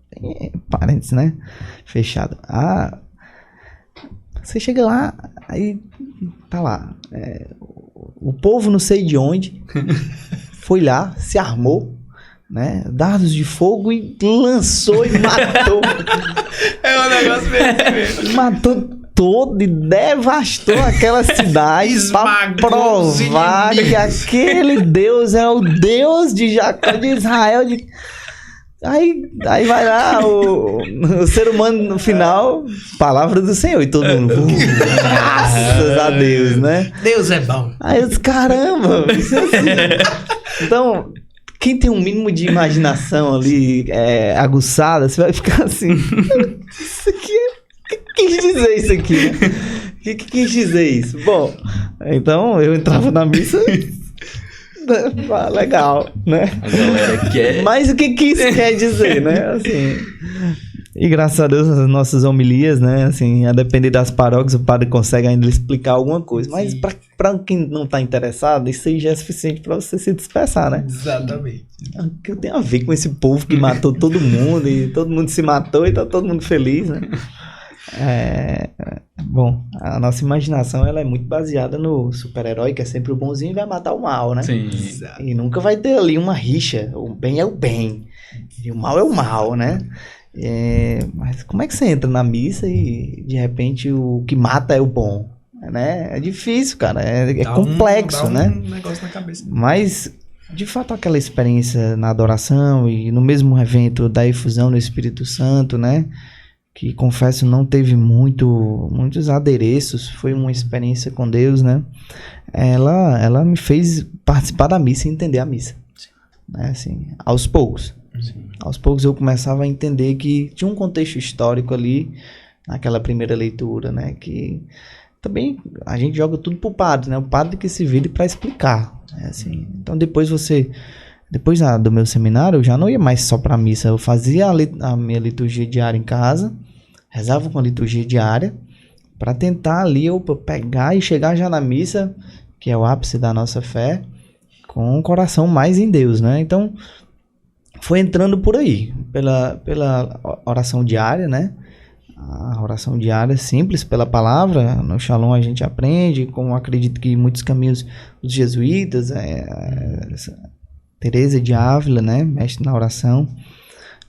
Speaker 3: Parênteses, né? Fechado. Você chega lá, aí tá lá. O povo não sei de onde foi lá, se armou, né? Dardos de fogo e lançou e matou.
Speaker 1: É um negócio mesmo.
Speaker 3: Matou todo e devastou aquela cidade pra
Speaker 1: Esmagou os
Speaker 3: provar que
Speaker 1: inimigos.
Speaker 3: aquele Deus é o Deus de Jacó, de Israel. Aí vai lá o ser humano no final, palavra do Senhor, e todo mundo, graças a Deus, né?
Speaker 1: Deus é bom.
Speaker 3: Aí eu disse, caramba, isso é assim. Então, quem tem um mínimo de imaginação ali aguçada, você vai ficar assim, isso aqui o que quis dizer isso aqui, né? O que quis dizer isso? Bom, então eu entrava na missa, legal, né?
Speaker 4: A galera quer.
Speaker 3: Mas o que isso quer dizer, né? Assim, e graças a Deus as nossas homilias, né? Assim, a depender das paróquias, o padre consegue ainda explicar alguma coisa. Mas para quem não tá interessado, isso aí já é suficiente para você se dispersar, né?
Speaker 1: Exatamente.
Speaker 3: O que tem a ver com esse povo que matou todo mundo e todo mundo se matou e tá todo mundo feliz, né? Bom, a nossa imaginação ela é muito baseada no super-herói, que é sempre o bonzinho e vai matar o mal, né?
Speaker 4: Sim.
Speaker 1: Exato.
Speaker 3: E nunca vai ter ali uma rixa. O bem é o bem e o mal é o mal, né? Mas como é que você entra na missa e de repente o que mata é o bom? Né? É difícil, cara. É complexo, né?
Speaker 1: Dá um negócio na cabeça.
Speaker 3: Mas, de fato, aquela experiência na adoração e no mesmo evento da efusão do Espírito Santo, né? Que, confesso, não teve muitos adereços, foi uma experiência com Deus, né? Ela me fez participar da missa e entender a missa. Né? Assim, aos poucos.
Speaker 2: Sim.
Speaker 3: Aos poucos eu começava a entender que tinha um contexto histórico ali, naquela primeira leitura, né? Que também a gente joga tudo pro padre, né? O padre que se vire para explicar. Né? Assim, então depois do meu seminário, eu já não ia mais só para missa. Eu fazia a minha liturgia diária em casa, rezava com a liturgia diária, para tentar ali eu pegar e chegar já na missa, que é o ápice da nossa fé, com o coração mais em Deus, né? Então, foi entrando por aí, pela oração diária, né? A oração diária simples, pela palavra. No Shalom a gente aprende, como acredito que muitos caminhos dos jesuítas, Teresa de Ávila, né, mestre na oração,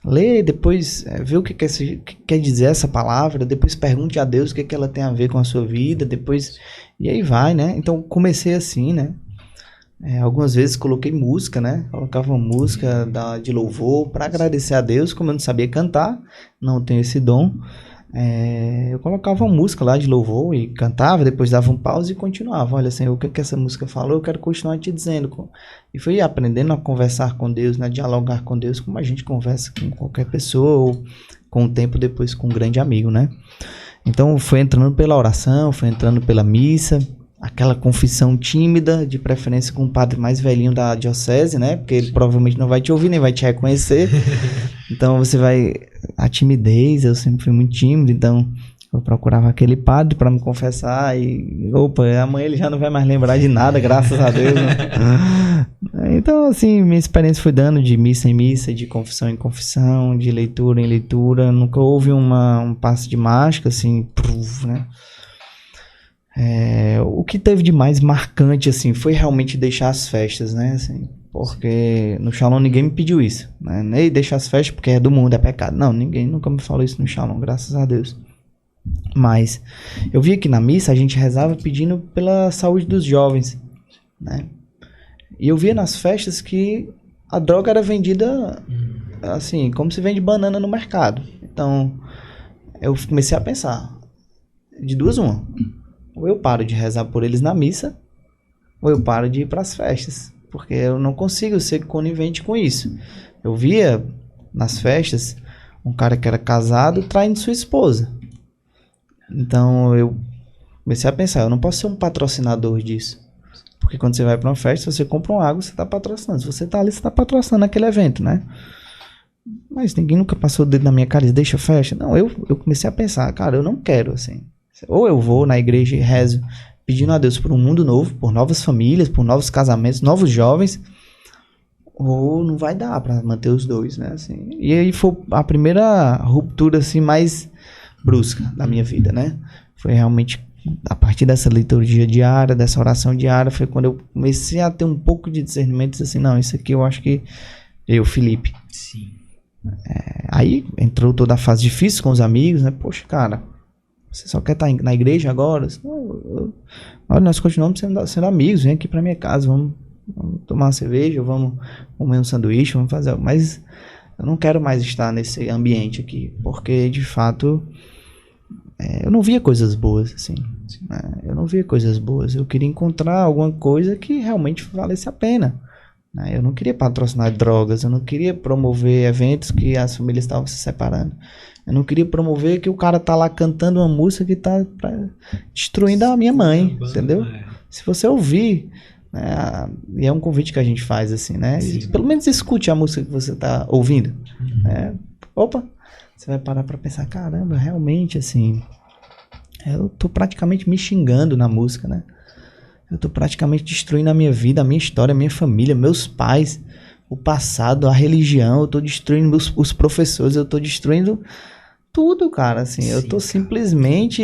Speaker 3: lê, depois vê o que quer dizer essa palavra, depois pergunte a Deus o que ela tem a ver com a sua vida, depois, e aí vai, né, então comecei assim, né, algumas vezes coloquei música, né, colocava uma música de louvor para agradecer a Deus, como eu não sabia cantar, não tenho esse dom, eu colocava uma música lá de louvor e cantava, depois dava um pause e continuava. Olha, Senhor, o que essa música falou, eu quero continuar te dizendo. E fui aprendendo a conversar com Deus, né, dialogar com Deus, como a gente conversa com qualquer pessoa, ou com o tempo depois com um grande amigo, né? Então foi entrando pela oração, foi entrando pela missa, aquela confissão tímida, de preferência com o padre mais velhinho da diocese, né? Porque ele provavelmente não vai te ouvir, nem vai te reconhecer. Então você vai... A timidez, eu sempre fui muito tímido, então eu procurava aquele padre para me confessar e... Opa, amanhã ele já não vai mais lembrar de nada, graças a Deus. Né? Então, assim, minha experiência foi dando de missa em missa, de confissão em confissão, de leitura em leitura. Nunca houve um passe de mágica, assim, né? O que teve de mais marcante, assim, foi realmente deixar as festas, né, assim, porque no Shalom ninguém me pediu isso, né, nem deixar as festas porque é do mundo, é pecado, não, ninguém nunca me falou isso no Shalom, graças a Deus, mas eu via que na missa a gente rezava pedindo pela saúde dos jovens, né, e eu via nas festas que a droga era vendida, assim, como se vende banana no mercado, então eu comecei a pensar, de duas uma. Ou eu paro de rezar por eles na missa, ou eu paro de ir pras festas. Porque eu não consigo ser conivente com isso. Eu via nas festas um cara que era casado traindo sua esposa. Então eu comecei a pensar, eu não posso ser um patrocinador disso. Porque quando você vai pra uma festa, você compra uma água, você tá patrocinando. Se você tá ali, você tá patrocinando aquele evento, né? Mas ninguém nunca passou o dedo na minha cara e disse, deixa a festa. Não, eu comecei a pensar, cara, eu não quero, assim. Ou eu vou na igreja e rezo pedindo a Deus por um mundo novo, por novas famílias, por novos casamentos, novos jovens, ou não vai dar pra manter os dois, né, assim. E aí foi a primeira ruptura, assim, mais brusca da minha vida, né. Foi realmente a partir dessa liturgia diária, dessa oração diária, foi quando eu comecei a ter um pouco de discernimento, assim, não, isso aqui eu acho que Felipe.
Speaker 1: Sim.
Speaker 3: Aí entrou toda a fase difícil com os amigos, né, poxa, cara, você só quer estar na igreja agora? Olha, nós continuamos sendo amigos, vem aqui pra minha casa, vamos tomar uma cerveja, vamos comer um sanduíche, vamos fazer algo. Mas eu não quero mais estar nesse ambiente aqui, porque de fato eu não via coisas boas, assim. Eu não via coisas boas. Eu queria encontrar alguma coisa que realmente valesse a pena. Eu não queria patrocinar drogas, eu não queria promover eventos que as famílias estavam se separando. Eu não queria promover que o cara tá lá cantando uma música que tá destruindo a minha mãe, entendeu? Se você ouvir, né, e é um convite que a gente faz assim, né? Pelo menos escute a música que você tá ouvindo. Opa, você vai parar pra pensar, caramba, realmente, assim, eu tô praticamente me xingando na música, né? Eu tô praticamente destruindo a minha vida, a minha história, a minha família, meus pais, o passado, a religião, eu tô destruindo os professores, eu tô destruindo tudo, cara, assim, eu tô simplesmente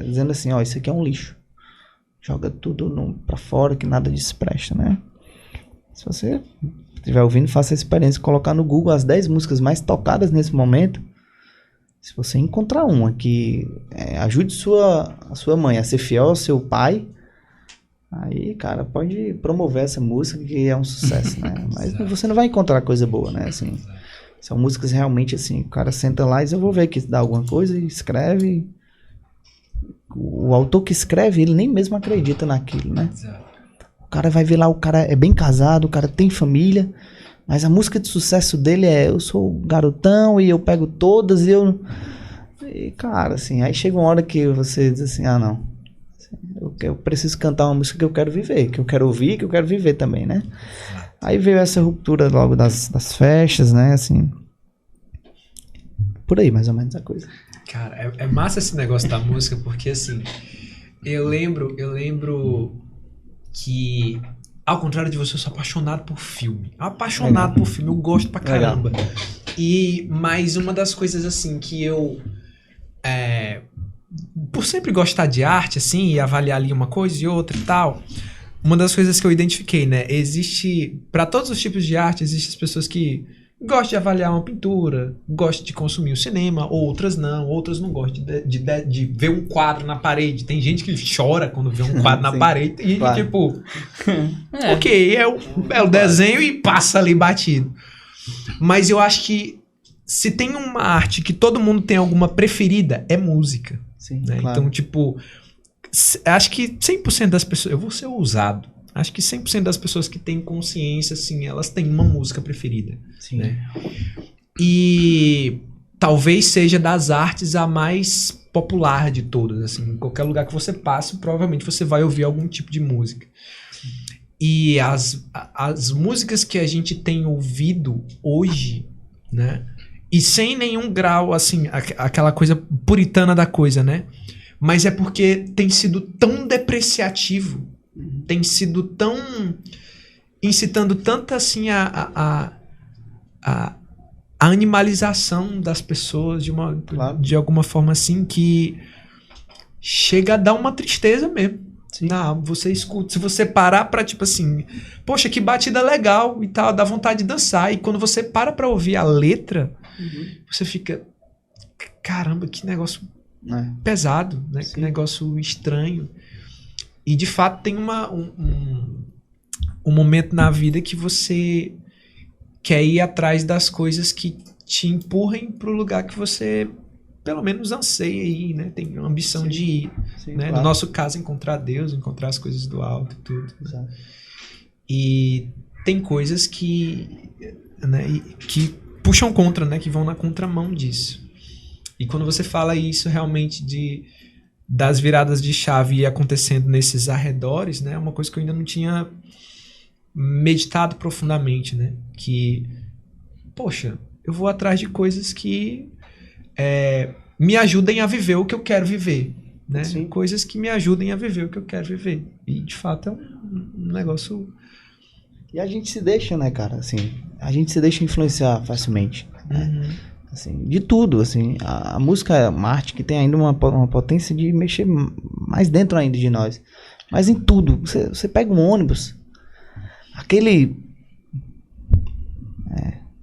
Speaker 3: dizendo assim, ó, isso aqui é um lixo. Joga tudo pra fora, que nada disso presta, né? Se você estiver ouvindo, faça a experiência, colocar no Google as 10 músicas mais tocadas nesse momento. Se você encontrar uma que ajude a sua mãe a ser fiel ao seu pai, aí, cara, pode promover essa música que é um sucesso, né? Mas você não vai encontrar coisa boa, né? Assim, são músicas realmente assim, o cara senta lá e diz, eu vou ver que dá alguma coisa e escreve. O autor que escreve, ele nem mesmo acredita naquilo, né? O cara vai ver lá, o cara é bem casado, o cara tem família, mas a música de sucesso dele é eu sou garotão e eu pego todas e eu... E, cara, assim, aí chega uma hora que você diz assim, ah, não. Eu preciso cantar uma música que eu quero viver, que eu quero ouvir, que eu quero viver também, né? Aí veio essa ruptura logo das festas, né? Assim, por aí mais ou menos a coisa.
Speaker 1: Cara, é massa esse negócio da música, porque assim, eu lembro que, ao contrário de você, eu sou apaixonado por filme. Apaixonado por filme, eu gosto pra caramba. Mas uma das coisas assim que eu... por sempre gostar de arte, assim, e avaliar ali uma coisa e outra e tal, uma das coisas que eu identifiquei, né? Existe, para todos os tipos de arte, existem as pessoas que gostam de avaliar uma pintura, gostam de consumir o cinema, outras não gostam de ver um quadro na parede. Tem gente que chora quando vê um quadro na parede, tem gente que, tipo, ok, é o desenho e passa ali batido. Mas eu acho que se tem uma arte que todo mundo tem alguma preferida, é música.
Speaker 3: Sim,
Speaker 1: né?
Speaker 3: claro.
Speaker 1: Então, tipo, acho que 100% das pessoas... Eu vou ser ousado. Acho que 100% das pessoas que têm consciência, assim, elas têm uma música preferida.
Speaker 3: Sim.
Speaker 1: Né? E talvez seja das artes a mais popular de todas. Assim, em qualquer lugar que você passe, provavelmente você vai ouvir algum tipo de música. Sim. E as músicas que a gente tem ouvido hoje, né? E sem nenhum grau, assim, aquela coisa puritana da coisa, né? Mas é porque tem sido tão depreciativo, tem sido tão... incitando tanto, assim, a animalização das pessoas de alguma forma, assim, que chega a dar uma tristeza mesmo. Não, você escuta, se você parar pra, tipo assim, poxa, que batida legal e tal, dá vontade de dançar. E quando você para ouvir a letra, você fica, caramba, que negócio pesado, né? Que negócio estranho. E de fato tem um momento na vida que você quer ir atrás das coisas que te empurrem pro lugar que você pelo menos anseia ir, né? Tem a ambição de ir,
Speaker 3: Sim,
Speaker 1: né?
Speaker 3: claro.
Speaker 1: No nosso caso, encontrar Deus, encontrar as coisas do alto e tudo.
Speaker 3: Exato.
Speaker 1: E tem coisas que, né, que puxam contra, né? Que vão na contramão disso. E quando você fala isso realmente das viradas de chave acontecendo nesses arredores, né? É uma coisa que eu ainda não tinha meditado profundamente, né? Que, poxa, eu vou atrás de coisas que me ajudem a viver o que eu quero viver, né?
Speaker 3: Sim.
Speaker 1: Coisas que me ajudem a viver o que eu quero viver. E, de fato, é um negócio...
Speaker 3: E a gente se deixa, né, cara, assim, a gente se deixa influenciar facilmente, né? Assim, de tudo, assim, a música é uma arte que tem ainda uma potência de mexer mais dentro ainda de nós, mas em tudo, você pega um ônibus, aquele,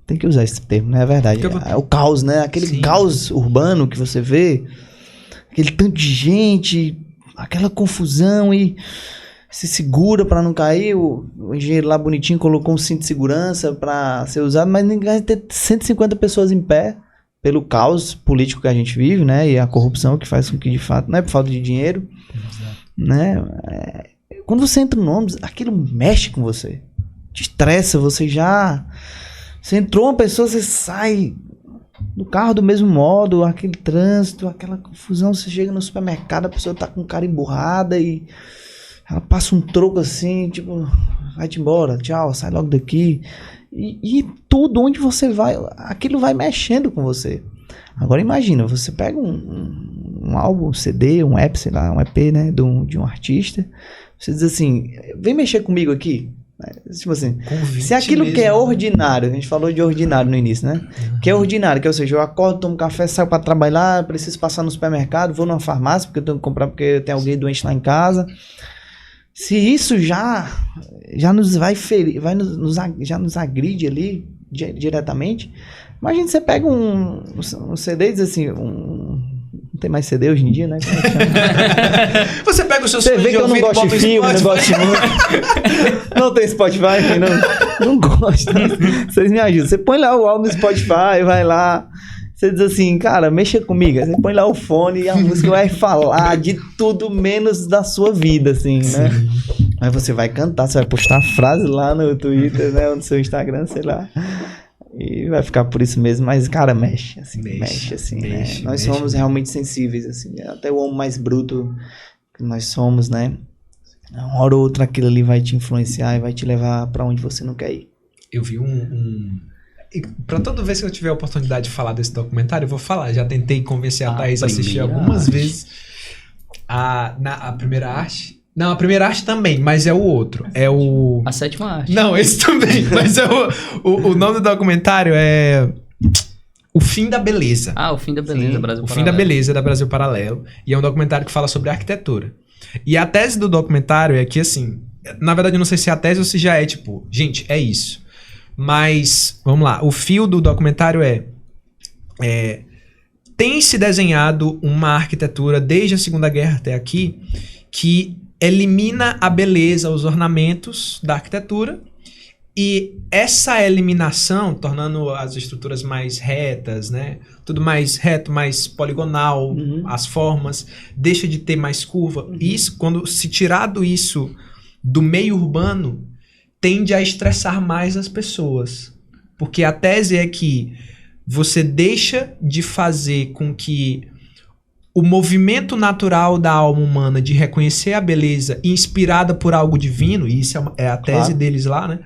Speaker 3: tem que usar esse termo, né, é verdade, é o caos, né, aquele
Speaker 1: Sim.
Speaker 3: caos urbano que você vê, aquele tanto de gente, aquela confusão e se segura pra não cair, o engenheiro lá bonitinho colocou um cinto de segurança pra ser usado, mas ninguém vai ter 150 pessoas em pé pelo caos político que a gente vive, né, e a corrupção que faz com que de fato, não é por falta de dinheiro, né, quando você entra no ônibus, aquilo mexe com você, te estressa, você entrou uma pessoa, você sai do carro do mesmo modo, aquele trânsito, aquela confusão, você chega no supermercado, a pessoa tá com cara emburrada e ela passa um troco assim, tipo, vai-te embora, tchau, sai logo daqui. E tudo onde você vai, aquilo vai mexendo com você. Agora imagina, você pega um álbum, um CD, um EP, sei lá, um EP, né, de um artista, você diz assim, vem mexer comigo aqui. Tipo assim, se aquilo mesmo, que é ordinário, a gente falou de ordinário no início, né? Que é ordinário, que ou seja, eu acordo, tomo café, saio pra trabalhar, preciso passar no supermercado, vou numa farmácia porque eu tenho que comprar porque tem alguém doente lá em casa. Se isso já nos vai ferir, já nos agride ali diretamente, imagina você pega um CD e diz assim, não tem mais CD hoje em dia, né?
Speaker 1: Você pega o seu
Speaker 3: Você vê que eu não gosto de filme, não gosto de música. Não tem Spotify, não gosto. Vocês me ajudam. Você põe lá o álbum no Spotify, vai lá. Você diz assim, cara, mexa comigo. Você põe lá o fone e a música vai falar de tudo menos da sua vida, assim, né? Aí você vai cantar, você vai postar a frase lá no Twitter, né? Ou no seu Instagram, sei lá. E vai ficar por isso mesmo, mas, cara, mexe, assim, né? Nós somos realmente sensíveis, assim, até o homem mais bruto que nós somos, né? Uma hora ou outra aquilo ali vai te influenciar e vai te levar pra onde você não quer ir.
Speaker 1: Eu vi E pra toda vez que eu tiver a oportunidade de falar desse documentário, eu vou falar. Já tentei convencer a Thaís a assistir algumas vezes a primeira arte. Não, a primeira arte também, mas é o outro. É o...
Speaker 2: A sétima arte.
Speaker 1: Não, esse também, mas é o nome do documentário é O Fim da Beleza.
Speaker 2: O Fim da Beleza,
Speaker 1: Sim,
Speaker 2: Brasil
Speaker 1: O
Speaker 2: Paralelo.
Speaker 1: Fim da Beleza, da Brasil Paralelo. E é um documentário que fala sobre arquitetura. E a tese do documentário é que, assim... Na verdade, eu não sei se é a tese ou se já é, tipo... Gente, é isso. Mas, vamos lá. O fio do documentário tem se desenhado uma arquitetura desde a Segunda Guerra até aqui que elimina a beleza, os ornamentos da arquitetura, e essa eliminação, tornando as estruturas mais retas, né? Tudo mais reto, mais poligonal, as formas, deixa de ter mais curva. Isso, quando se tirado isso do meio urbano, tende a estressar mais as pessoas. Porque a tese é que você deixa de fazer com que o movimento natural da alma humana de reconhecer a beleza inspirada por algo divino, e isso é a tese deles lá, né?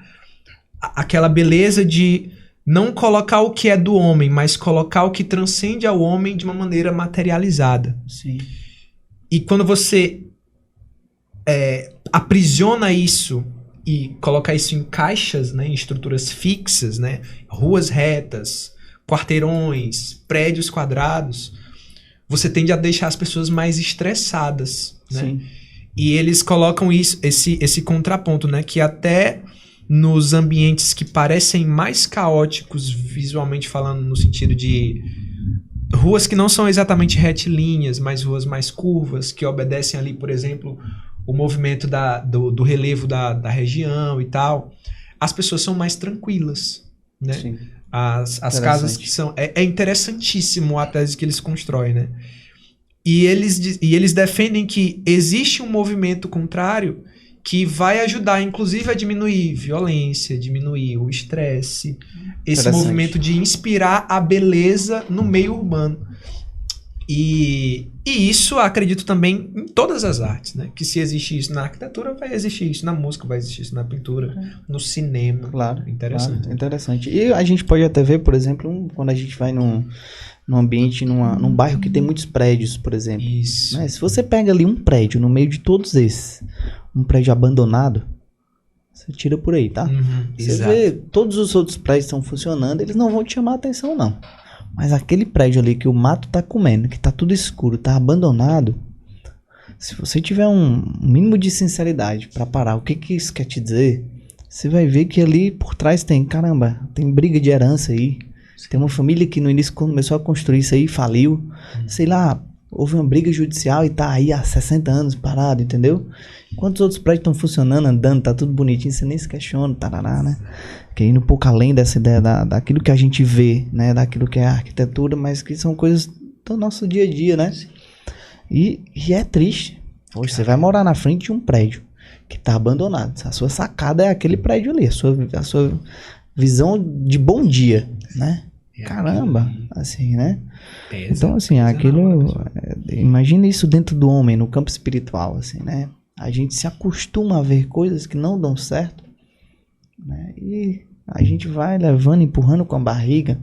Speaker 1: Aquela beleza de não colocar o que é do homem, mas colocar o que transcende ao homem de uma maneira materializada.
Speaker 3: Sim.
Speaker 1: E quando você aprisiona isso e coloca isso em caixas, né, em estruturas fixas, né, ruas retas, quarteirões, prédios quadrados, você tende a deixar as pessoas mais estressadas, né?
Speaker 3: Sim.
Speaker 1: E eles colocam esse contraponto, né, que até nos ambientes que parecem mais caóticos visualmente falando, no sentido de ruas que não são exatamente retilíneas, mas ruas mais curvas, que obedecem ali, por exemplo, o movimento do relevo da região e tal, as pessoas são mais tranquilas, né?
Speaker 3: Sim.
Speaker 1: As casas que são... É interessantíssimo a tese que eles constroem, né? E eles defendem que existe um movimento contrário que vai ajudar, inclusive, a diminuir violência, diminuir o estresse. Esse movimento de inspirar a beleza no meio urbano. E isso acredito também em todas as artes, né? Que se existe isso na arquitetura, vai existir isso na música, vai existir isso na pintura, no cinema.
Speaker 3: Claro.
Speaker 1: Interessante.
Speaker 3: Claro, interessante. E a gente pode até ver, por exemplo, quando a gente vai num ambiente, num bairro que tem muitos prédios, por exemplo.
Speaker 1: Isso.
Speaker 3: Né? Se você pega ali um prédio no meio de todos esses, um prédio abandonado, você tira por aí, tá? Você
Speaker 1: exato.
Speaker 3: vê, todos os outros prédios estão funcionando, eles não vão te chamar a atenção, não. Mas aquele prédio ali que o mato tá comendo, que tá tudo escuro, tá abandonado, se você tiver um mínimo de sinceridade pra parar, o que isso quer te dizer, você vai ver que ali por trás tem, caramba, tem briga de herança aí. Tem uma família que no início, quando começou a construir isso aí, faliu. Sei lá, houve uma briga judicial e tá aí há 60 anos parado, entendeu? Quantos outros prédios estão funcionando, andando, tá tudo bonitinho, você nem se questiona, tarará, né? Que indo um pouco além dessa ideia daquilo que a gente vê, né? Daquilo que é a arquitetura, mas que são coisas do nosso dia a dia, né? E é triste. Hoje você vai morar na frente de um prédio que tá abandonado. A sua sacada é aquele prédio ali, a sua visão de bom dia, né? Caramba, assim, né? Então, assim, aquilo... Imagina isso dentro do homem, no campo espiritual, assim, né? A gente se acostuma a ver coisas que não dão certo, né? E a gente vai levando, empurrando com a barriga.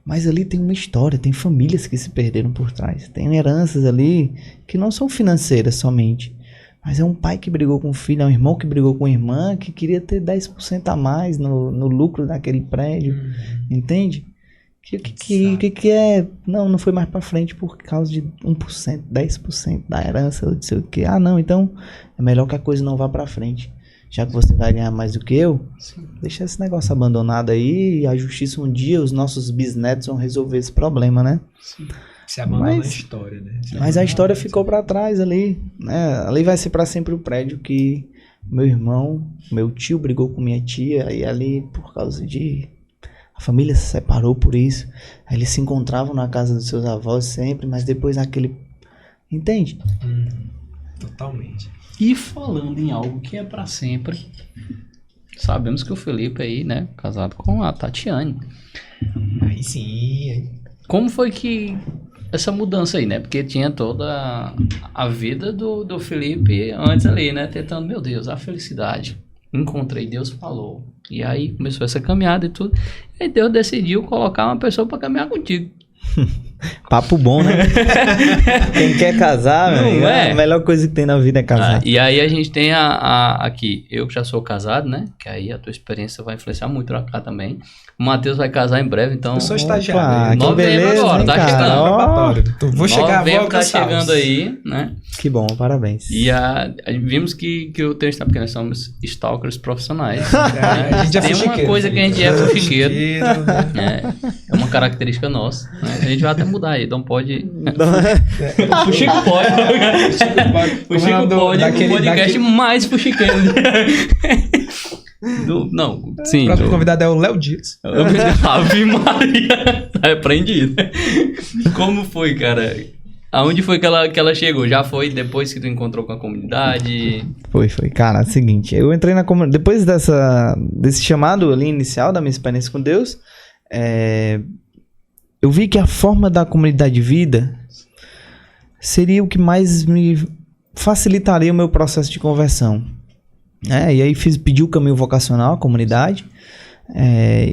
Speaker 3: Mas ali tem uma história, tem famílias que se perderam por trás. Tem heranças ali que não são financeiras somente. Mas é um pai que brigou com o filho, é um irmão que brigou com a irmã, que queria ter 10% a mais no lucro daquele prédio. Entende? Que é... Não foi mais pra frente por causa de 1%, 10% da herança, ou não sei o que. Ah, não, então é melhor que a coisa não vá pra frente. Já que você vai ganhar mais do que eu, deixa esse negócio abandonado aí e a justiça um dia, os nossos bisnetos vão resolver esse problema, né?
Speaker 1: Sim. Se abandona a história, né?
Speaker 3: Mas a história ficou pra trás ali, né? Ali vai ser pra sempre o prédio que meu irmão, meu tio brigou com minha tia, e ali por causa de... A família se separou por isso. Aí eles se encontravam na casa dos seus avós sempre, mas depois aquele... Entende?
Speaker 1: Totalmente.
Speaker 2: E falando em algo que é pra sempre, sabemos que o Felipe aí, né, casado com a Tatiane.
Speaker 1: Aí sim.
Speaker 2: Como foi que essa mudança aí, né? Porque tinha toda a vida do Felipe antes ali, né? Tentando, meu Deus, a felicidade. Encontrei, Deus falou. E aí começou essa caminhada e tudo. E Deus decidiu colocar uma pessoa pra caminhar contigo.
Speaker 3: Papo bom, né? Quem quer casar, meu amigo,
Speaker 2: é?
Speaker 3: A melhor coisa que tem na vida é casar.
Speaker 2: E aí a gente tem aqui, eu que já sou casado, né? Que aí a tua experiência vai influenciar muito pra cá também. O Matheus vai casar em breve, então...
Speaker 1: Eu sou estagiário.
Speaker 3: Que beleza,
Speaker 2: agora,
Speaker 3: hein,
Speaker 2: tá
Speaker 3: cara?
Speaker 2: chegando.
Speaker 1: Vou chegar,
Speaker 2: novembro
Speaker 1: vou
Speaker 2: tá
Speaker 1: alcançar
Speaker 2: chegando aí, né?
Speaker 3: Que bom, parabéns.
Speaker 2: E vimos que o teu Instagram, porque nós somos stalkers profissionais.
Speaker 1: A gente é
Speaker 2: Tem uma
Speaker 1: fuxiqueiro,
Speaker 2: coisa que a gente é fuxiqueiro.
Speaker 1: né?
Speaker 2: É uma característica nossa. Né? A gente vai até mudar aí, então pode...
Speaker 1: O
Speaker 2: Chico pode. O Chico pode, o podcast mais fuxiqueiro.
Speaker 1: O próximo convidado é o Léo Dias.
Speaker 2: Ave Maria. Tá repreendido. Como foi, cara? Aonde foi que ela chegou? Já foi depois que tu encontrou com a comunidade?
Speaker 3: Foi. Cara, é o seguinte, eu entrei na comunidade... Depois desse chamado ali inicial da minha experiência com Deus, eu vi que a forma da comunidade de vida seria o que mais me facilitaria o meu processo de conversão. E aí pedi o caminho vocacional à comunidade,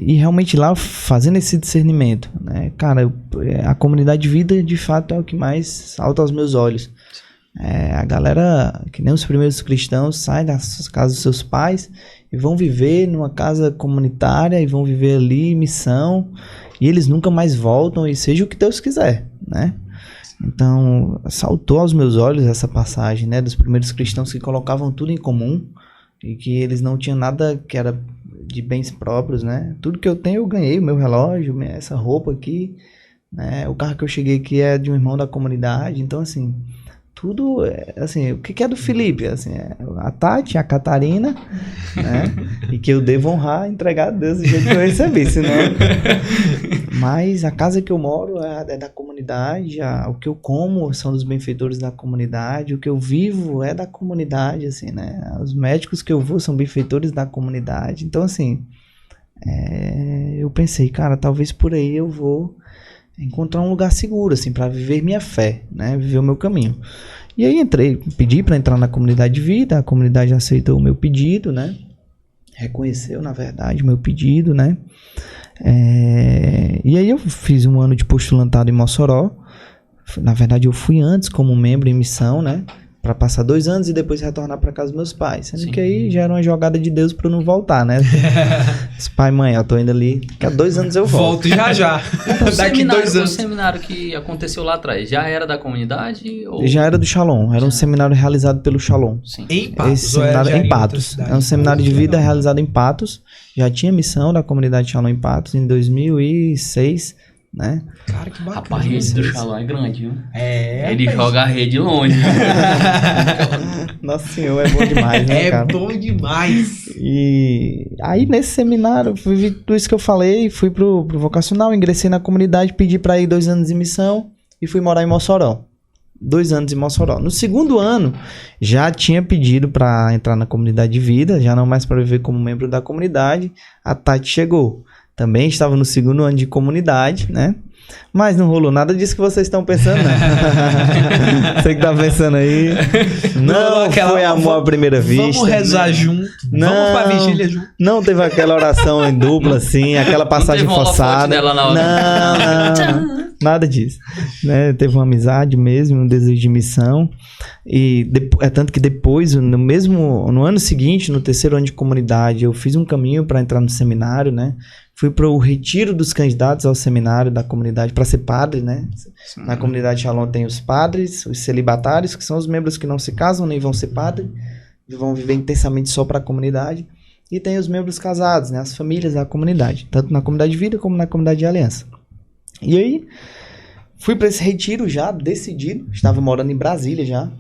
Speaker 3: e realmente lá fazendo esse discernimento, né? Cara, a comunidade de vida de fato é o que mais salta aos meus olhos. A galera, que nem os primeiros cristãos, sai das casas dos seus pais e vão viver numa casa comunitária e vão viver ali missão, e eles nunca mais voltam, e seja o que Deus quiser, né? Então saltou aos meus olhos essa passagem, né, dos primeiros cristãos que colocavam tudo em comum e que eles não tinham nada que era de bens próprios, né? Tudo que eu tenho eu ganhei, o meu relógio, essa roupa aqui, né? O carro que eu cheguei aqui é de um irmão da comunidade. Então assim, tudo, assim, o que é do Felipe? Assim, a Tati, a Catarina, né? E que eu devo honrar, entregar a Deus do jeito que eu recebi, senão... Mas a casa que eu moro é da comunidade, o que eu como são dos benfeitores da comunidade, o que eu vivo é da comunidade, assim, né? Os médicos que eu vou são benfeitores da comunidade. Então, assim, eu pensei, cara, talvez por aí eu vou encontrar um lugar seguro, assim, para viver minha fé, né? Viver o meu caminho. E aí pedi para entrar na comunidade de vida, a comunidade aceitou o meu pedido, né? Reconheceu, na verdade, o meu pedido, né? E aí eu fiz um ano de postulantado em Mossoró. Na verdade, eu fui antes como membro em missão, né? Pra passar 2 anos e depois retornar pra casa dos meus pais. Sendo que aí já era uma jogada de Deus pra eu não voltar, né? Pai, mãe, eu tô indo ali. Daqui a 2 anos eu volto.
Speaker 1: Volto já. Daqui 2 anos.
Speaker 2: O seminário que aconteceu lá atrás, já era da comunidade? Ou...
Speaker 3: Já era do Shalom. Era um seminário realizado pelo Shalom.
Speaker 2: Sim.
Speaker 1: Em Patos?
Speaker 3: Esse seminário em Patos. É um seminário de vida realizado em Patos. Já tinha missão da comunidade Shalom em Patos em 2006, né?
Speaker 1: Cara, que bacana.
Speaker 2: Rapaz, a rede do Shalom é grande, viu? Ele
Speaker 1: rapaz.
Speaker 2: joga a rede longe.
Speaker 3: Nossa Senhora, é bom demais, né, cara?
Speaker 1: É bom demais.
Speaker 3: E aí nesse seminário, fui tudo isso que eu falei, fui pro vocacional, ingressei na comunidade, pedi pra ir 2 anos em missão e fui morar em Mossoró. 2 anos em Mossoró. No segundo ano, já tinha pedido pra entrar na comunidade de vida, já não mais pra viver como membro da comunidade. A Tati chegou. Também estava no segundo ano de comunidade, né? Mas não rolou nada disso que vocês estão pensando, né? Você que tá pensando aí. Não foi amor à primeira vista.
Speaker 1: Vamos rezar junto. Vamos pra vigília junto.
Speaker 3: Não teve aquela oração em dupla, assim, aquela passagem forçada.
Speaker 2: Dela na hora.
Speaker 3: Não. Nada disso. Né? Teve uma amizade mesmo, um desejo de missão. E tanto que depois, no ano seguinte, no 3º ano de comunidade, eu fiz um caminho para entrar no seminário, né? Fui para o retiro dos candidatos ao seminário da comunidade para ser padre, né? Sim. Na comunidade Shalom tem os padres, os celibatários, que são os membros que não se casam nem vão ser padre, vão viver intensamente só para a comunidade. E tem os membros casados, né? As famílias da comunidade, tanto na comunidade de vida como na comunidade de aliança. E aí, fui para esse retiro já decidido, estava morando em Brasília já,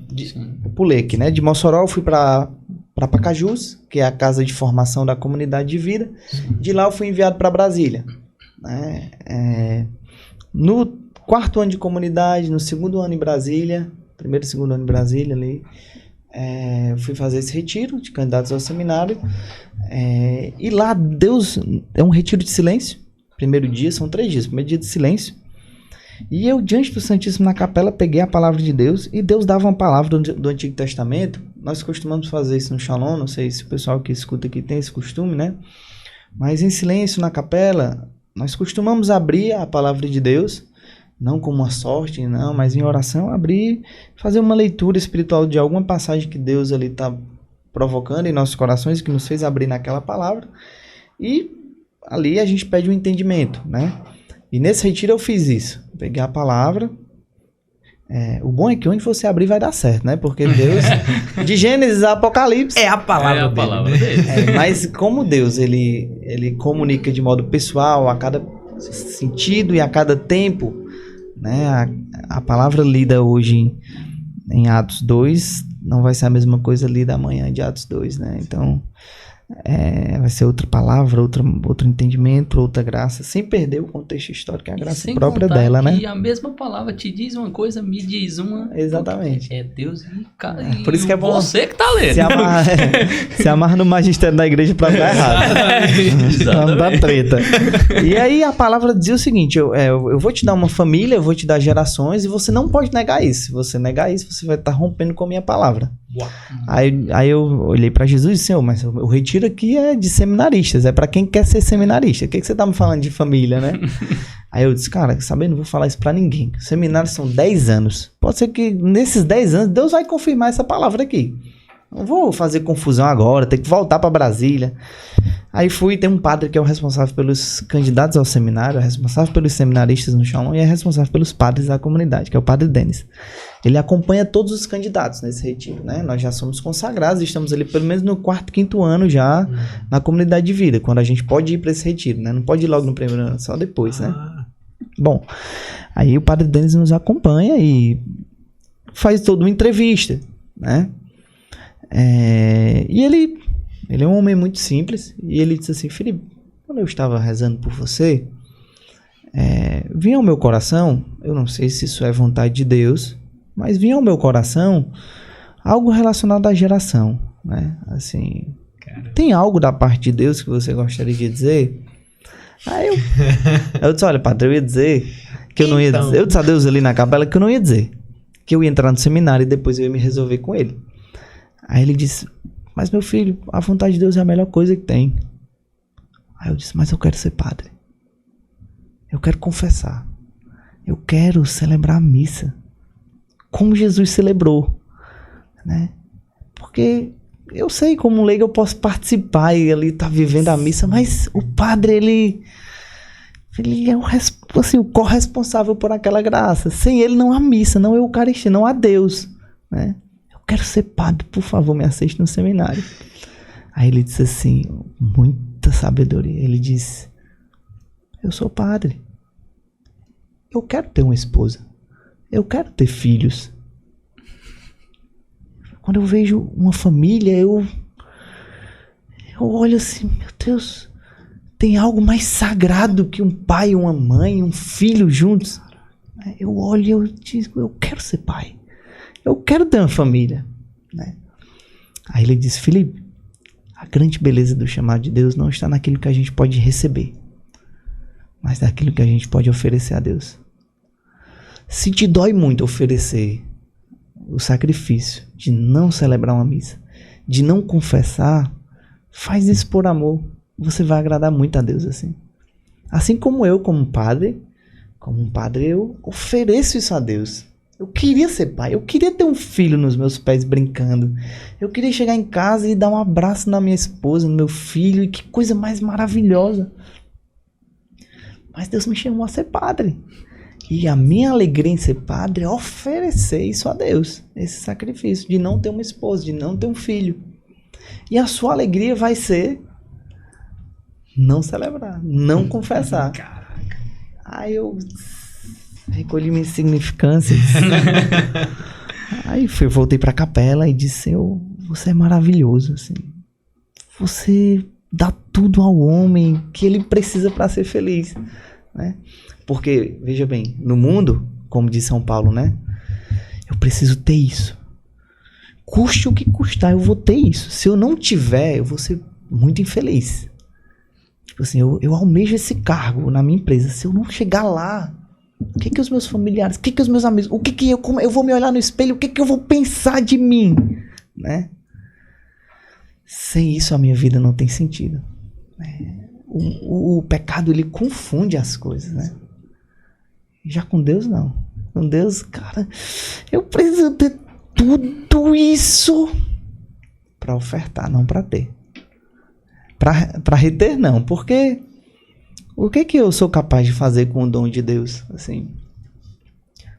Speaker 3: eu pulei aqui, né? De Mossoró eu fui para Pacajus, que é a casa de formação da comunidade de vida. De lá eu fui enviado para Brasília. Né? No 4º ano de comunidade, no 2º ano em Brasília, 1º e 2º ano em Brasília ali, eu fui fazer esse retiro de candidatos ao seminário. E lá Deus, é um retiro de silêncio. Primeiro dia, são 3 dias, primeiro dia de silêncio. E eu, diante do Santíssimo na capela, peguei a palavra de Deus, e Deus dava uma palavra do Antigo Testamento. Nós costumamos fazer isso no Shalom, não sei se o pessoal que escuta aqui tem esse costume, né? Mas em silêncio na capela, nós costumamos abrir a palavra de Deus, não como uma sorte, não, mas em oração, abrir, fazer uma leitura espiritual de alguma passagem que Deus ali está provocando em nossos corações, que nos fez abrir naquela palavra, e ali a gente pede um entendimento, né? E nesse retiro eu fiz isso. Peguei a palavra. O bom é que onde você abrir vai dar certo, né? Porque Deus, de Gênesis a Apocalipse,
Speaker 1: é a palavra dele.
Speaker 3: Mas como Deus, ele comunica de modo pessoal a cada sentido e a cada tempo, né? A palavra lida hoje em Atos 2 não vai ser a mesma coisa lida amanhã de Atos 2, né? Então, vai ser outra palavra, outro entendimento, outra graça, sem perder o contexto histórico, a graça própria dela, né?
Speaker 2: E a mesma palavra te diz uma coisa, me diz uma.
Speaker 3: Exatamente.
Speaker 2: É Deus e
Speaker 3: por isso que é bom
Speaker 2: você que tá lendo.
Speaker 3: Se amarra no magistério da igreja pra dar errado. Pra não dar treta. E aí a palavra dizia o seguinte: eu vou te dar uma família, eu vou te dar gerações, e você não pode negar isso. Se você negar isso, você vai estar rompendo com a minha palavra. Aí eu olhei pra Jesus e disse: Senhor, mas o retiro aqui é de seminaristas, é pra quem quer ser seminarista. O que você tá me falando de família, né? Aí eu disse: cara, não vou falar isso pra ninguém. Os seminários são 10 anos. Pode ser que nesses 10 anos Deus vai confirmar essa palavra aqui. Não vou fazer confusão agora, ter que voltar para Brasília. Aí tem um padre que é o responsável pelos candidatos ao seminário, é responsável pelos seminaristas no Shalom e é responsável pelos padres da comunidade, que é o padre Denis. Ele acompanha todos os candidatos nesse retiro, né? Nós já somos consagrados, estamos ali pelo menos no 4º, 5º ano já na comunidade de vida, quando a gente pode ir para esse retiro, né? Não pode ir logo no primeiro ano, só depois, né? Bom, aí o padre Denis nos acompanha e faz toda uma entrevista, né? E ele é um homem muito simples, e ele disse assim: Felipe, quando eu estava rezando por você, vinha ao meu coração, eu não sei se isso é vontade de Deus, mas vinha ao meu coração algo relacionado à geração, né? Assim, tem algo da parte de Deus que você gostaria de dizer? Aí eu disse: olha, padre, eu ia dizer que eu não ia dizer. Eu disse a Deus ali na capela que eu não ia dizer, que eu ia entrar no seminário e depois eu ia me resolver com ele. Aí ele disse: mas meu filho, a vontade de Deus é a melhor coisa que tem. Aí eu disse: mas eu quero ser padre. Eu quero confessar. Eu quero celebrar a missa como Jesus celebrou, né? Porque eu sei, como leigo, eu posso participar e ele tá vivendo a missa, mas o padre, ele é o corresponsável por aquela graça. Sem ele não há missa, não há Eucaristia, não há Deus, né? Eu quero ser padre, por favor, me aceite no seminário. Aí ele disse assim, muita sabedoria, ele disse: eu sou padre. Eu quero ter uma esposa. Eu quero ter filhos. Quando eu vejo uma família, eu olho assim: meu Deus, tem algo mais sagrado que um pai, uma mãe, um filho juntos. Eu olho e eu digo: eu quero ser pai. Eu quero ter uma família, né? Aí ele disse: Felipe, a grande beleza do chamado de Deus não está naquilo que a gente pode receber, mas naquilo que a gente pode oferecer a Deus. Se te dói muito oferecer o sacrifício de não celebrar uma missa, de não confessar, faz isso por amor. Você vai agradar muito a Deus assim. Assim como eu, como um padre, eu ofereço isso a Deus. Eu queria ser pai, eu queria ter um filho nos meus pés brincando. Eu queria chegar em casa e dar um abraço na minha esposa, no meu filho, e que coisa mais maravilhosa. Mas Deus me chamou a ser padre. E a minha alegria em ser padre é oferecer isso a Deus, esse sacrifício de não ter uma esposa, de não ter um filho. E a sua alegria vai ser não celebrar, não confessar.
Speaker 1: Caraca.
Speaker 3: Aí eu recolhi minha insignificância. Aí voltei pra capela e disse: você é maravilhoso, assim. Você dá tudo ao homem que ele precisa para ser feliz, né? Porque, veja bem, no mundo, como diz São Paulo, né? Eu preciso ter isso. Custe o que custar, eu vou ter isso. Se eu não tiver, eu vou ser muito infeliz. Tipo assim, eu almejo esse cargo na minha empresa. Se eu não chegar lá, o que os meus familiares, o que os meus amigos, eu vou me olhar no espelho, o que eu vou pensar de mim, né? Sem isso, a minha vida não tem sentido. O pecado, ele confunde as coisas, né? Já com Deus, não. Com Deus, cara, eu preciso ter tudo isso para ofertar, não para ter. Para reter, não. Porque o que eu sou capaz de fazer com o dom de Deus? Assim,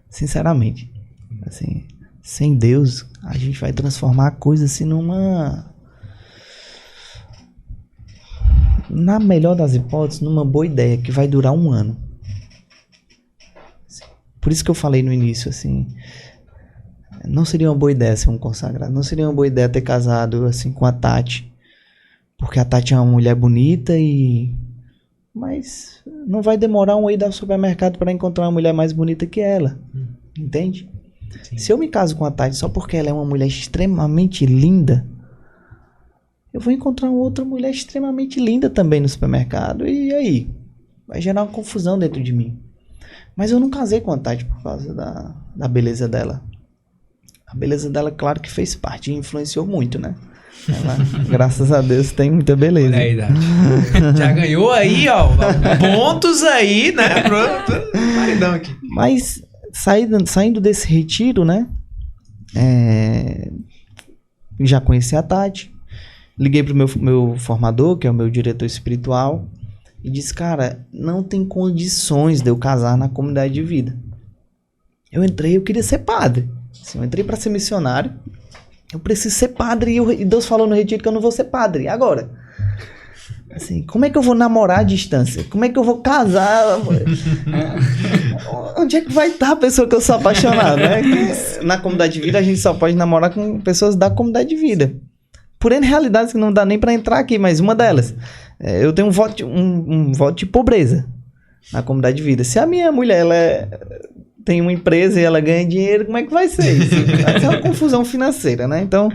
Speaker 3: sinceramente, assim, sem Deus, a gente vai transformar a coisa assim na melhor das hipóteses, numa boa ideia que vai durar 1 ano. Por isso que eu falei no início, assim, não seria uma boa ideia ser um consagrado, não seria uma boa ideia ter casado assim com a Tati, porque a Tati é uma mulher bonita mas não vai demorar um ir ao supermercado para encontrar uma mulher mais bonita que ela, entende? Sim. Se eu me caso com a Tati só porque ela é uma mulher extremamente linda, eu vou encontrar outra mulher extremamente linda também no supermercado, e aí? Vai gerar uma confusão dentro de mim. Mas eu não casei com a Tati por causa da beleza dela. A beleza dela, claro que fez parte e influenciou muito, né? Ela, graças a Deus, tem muita beleza.
Speaker 1: Olha aí, já ganhou aí, ó, pontos aí, né? Maridão aqui.
Speaker 3: Mas, saindo desse retiro, né? Já conheci a Tati. Liguei pro meu formador, que é o meu diretor espiritual, e disse: cara, não tem condições de eu casar na comunidade de vida. Eu queria ser padre. Assim, eu entrei para ser missionário. Eu preciso ser padre, e Deus falou no retiro que eu não vou ser padre. Agora, Assim, como é que eu vou namorar à distância? Como é que eu vou casar? Onde é que vai estar a pessoa que eu sou apaixonado, né? Na comunidade de vida, a gente só pode namorar com pessoas da comunidade de vida. Por N realidades que não dá nem pra entrar aqui, mas uma delas. Eu tenho um voto de pobreza na comunidade de vida. Se a minha mulher, tem uma empresa e ela ganha dinheiro, como é que vai ser isso? Vai ser uma confusão financeira, né? Então...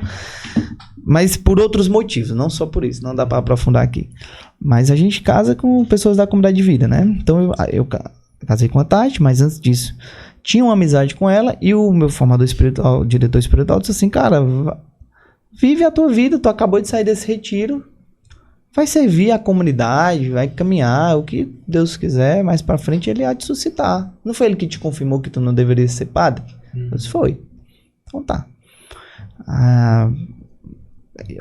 Speaker 3: Mas por outros motivos, não só por isso, não dá pra aprofundar aqui. Mas a gente casa com pessoas da comunidade de vida, né? Então eu casei com a Tati, mas antes disso tinha uma amizade com ela e o meu formador espiritual, diretor espiritual, disse assim, cara, vive a tua vida, tu acabou de sair desse retiro, vai servir a comunidade, vai caminhar, o que Deus quiser, mais pra frente ele há de suscitar. Não foi ele que te confirmou que tu não deveria ser padre? Eu disse, foi. Então tá.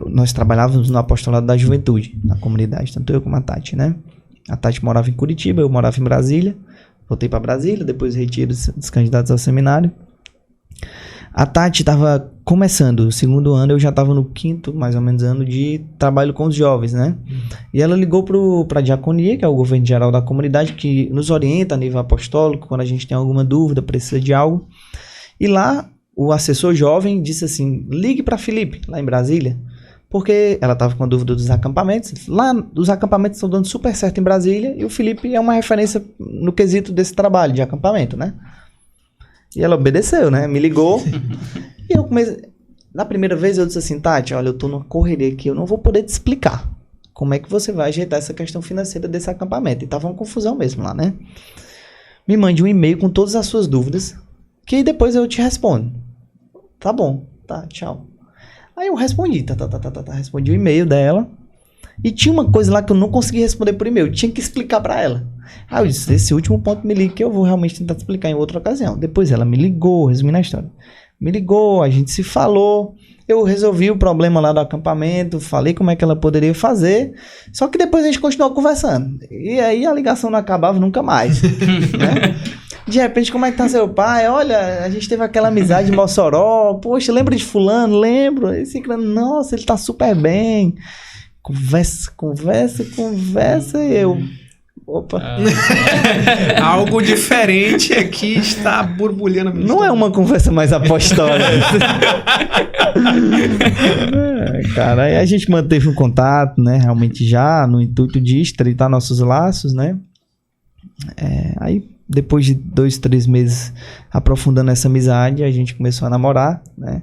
Speaker 3: Nós trabalhávamos no apostolado da juventude, na comunidade, tanto eu como a Tati, né? A Tati morava em Curitiba, eu morava em Brasília. Voltei para Brasília, depois retiro dos candidatos ao seminário. A Tati estava começando, o segundo ano, eu já estava no quinto, mais ou menos, ano de trabalho com os jovens, né? E ela ligou para a diaconia, que é o governo geral da comunidade, que nos orienta a nível apostólico, quando a gente tem alguma dúvida, precisa de algo. E lá, o assessor jovem disse assim, ligue para Felipe, lá em Brasília, porque ela estava com a dúvida dos acampamentos. Lá, os acampamentos estão dando super certo em Brasília, e o Felipe é uma referência no quesito desse trabalho de acampamento, né? E ela obedeceu, né? Me ligou. E eu comecei... Na primeira vez eu disse assim, Tati, olha, eu tô numa correria aqui, eu não vou poder te explicar como é que você vai ajeitar essa questão financeira desse acampamento. E tava uma confusão mesmo lá, né? Me mande um e-mail com todas as suas dúvidas, que depois eu te respondo. Tá bom, tá, tchau. Aí eu respondi, respondi o e-mail dela. E tinha uma coisa lá que eu não consegui responder por e-mail, eu tinha que explicar pra ela. Aí eu disse, esse último ponto me liga que eu vou realmente tentar te explicar em outra ocasião. Depois ela me ligou, resumindo a história. Me ligou, a gente se falou, eu resolvi o problema lá do acampamento, falei como é que ela poderia fazer, só que depois a gente continuou conversando. E aí a ligação não acabava nunca mais, né? De repente, como é que tá seu pai? Olha, a gente teve aquela amizade em Mossoró, poxa, lembra de fulano? Lembro. Esse cara, nossa, ele tá super bem. Conversa, e eu... Opa.
Speaker 1: Algo diferente aqui está borbulhando.
Speaker 3: Não é uma conversa mais apostólica. Cara, aí a gente manteve um contato, né? Realmente já no intuito de estreitar nossos laços, né? Aí depois de 2, 3 meses aprofundando essa amizade, a gente começou a namorar, né?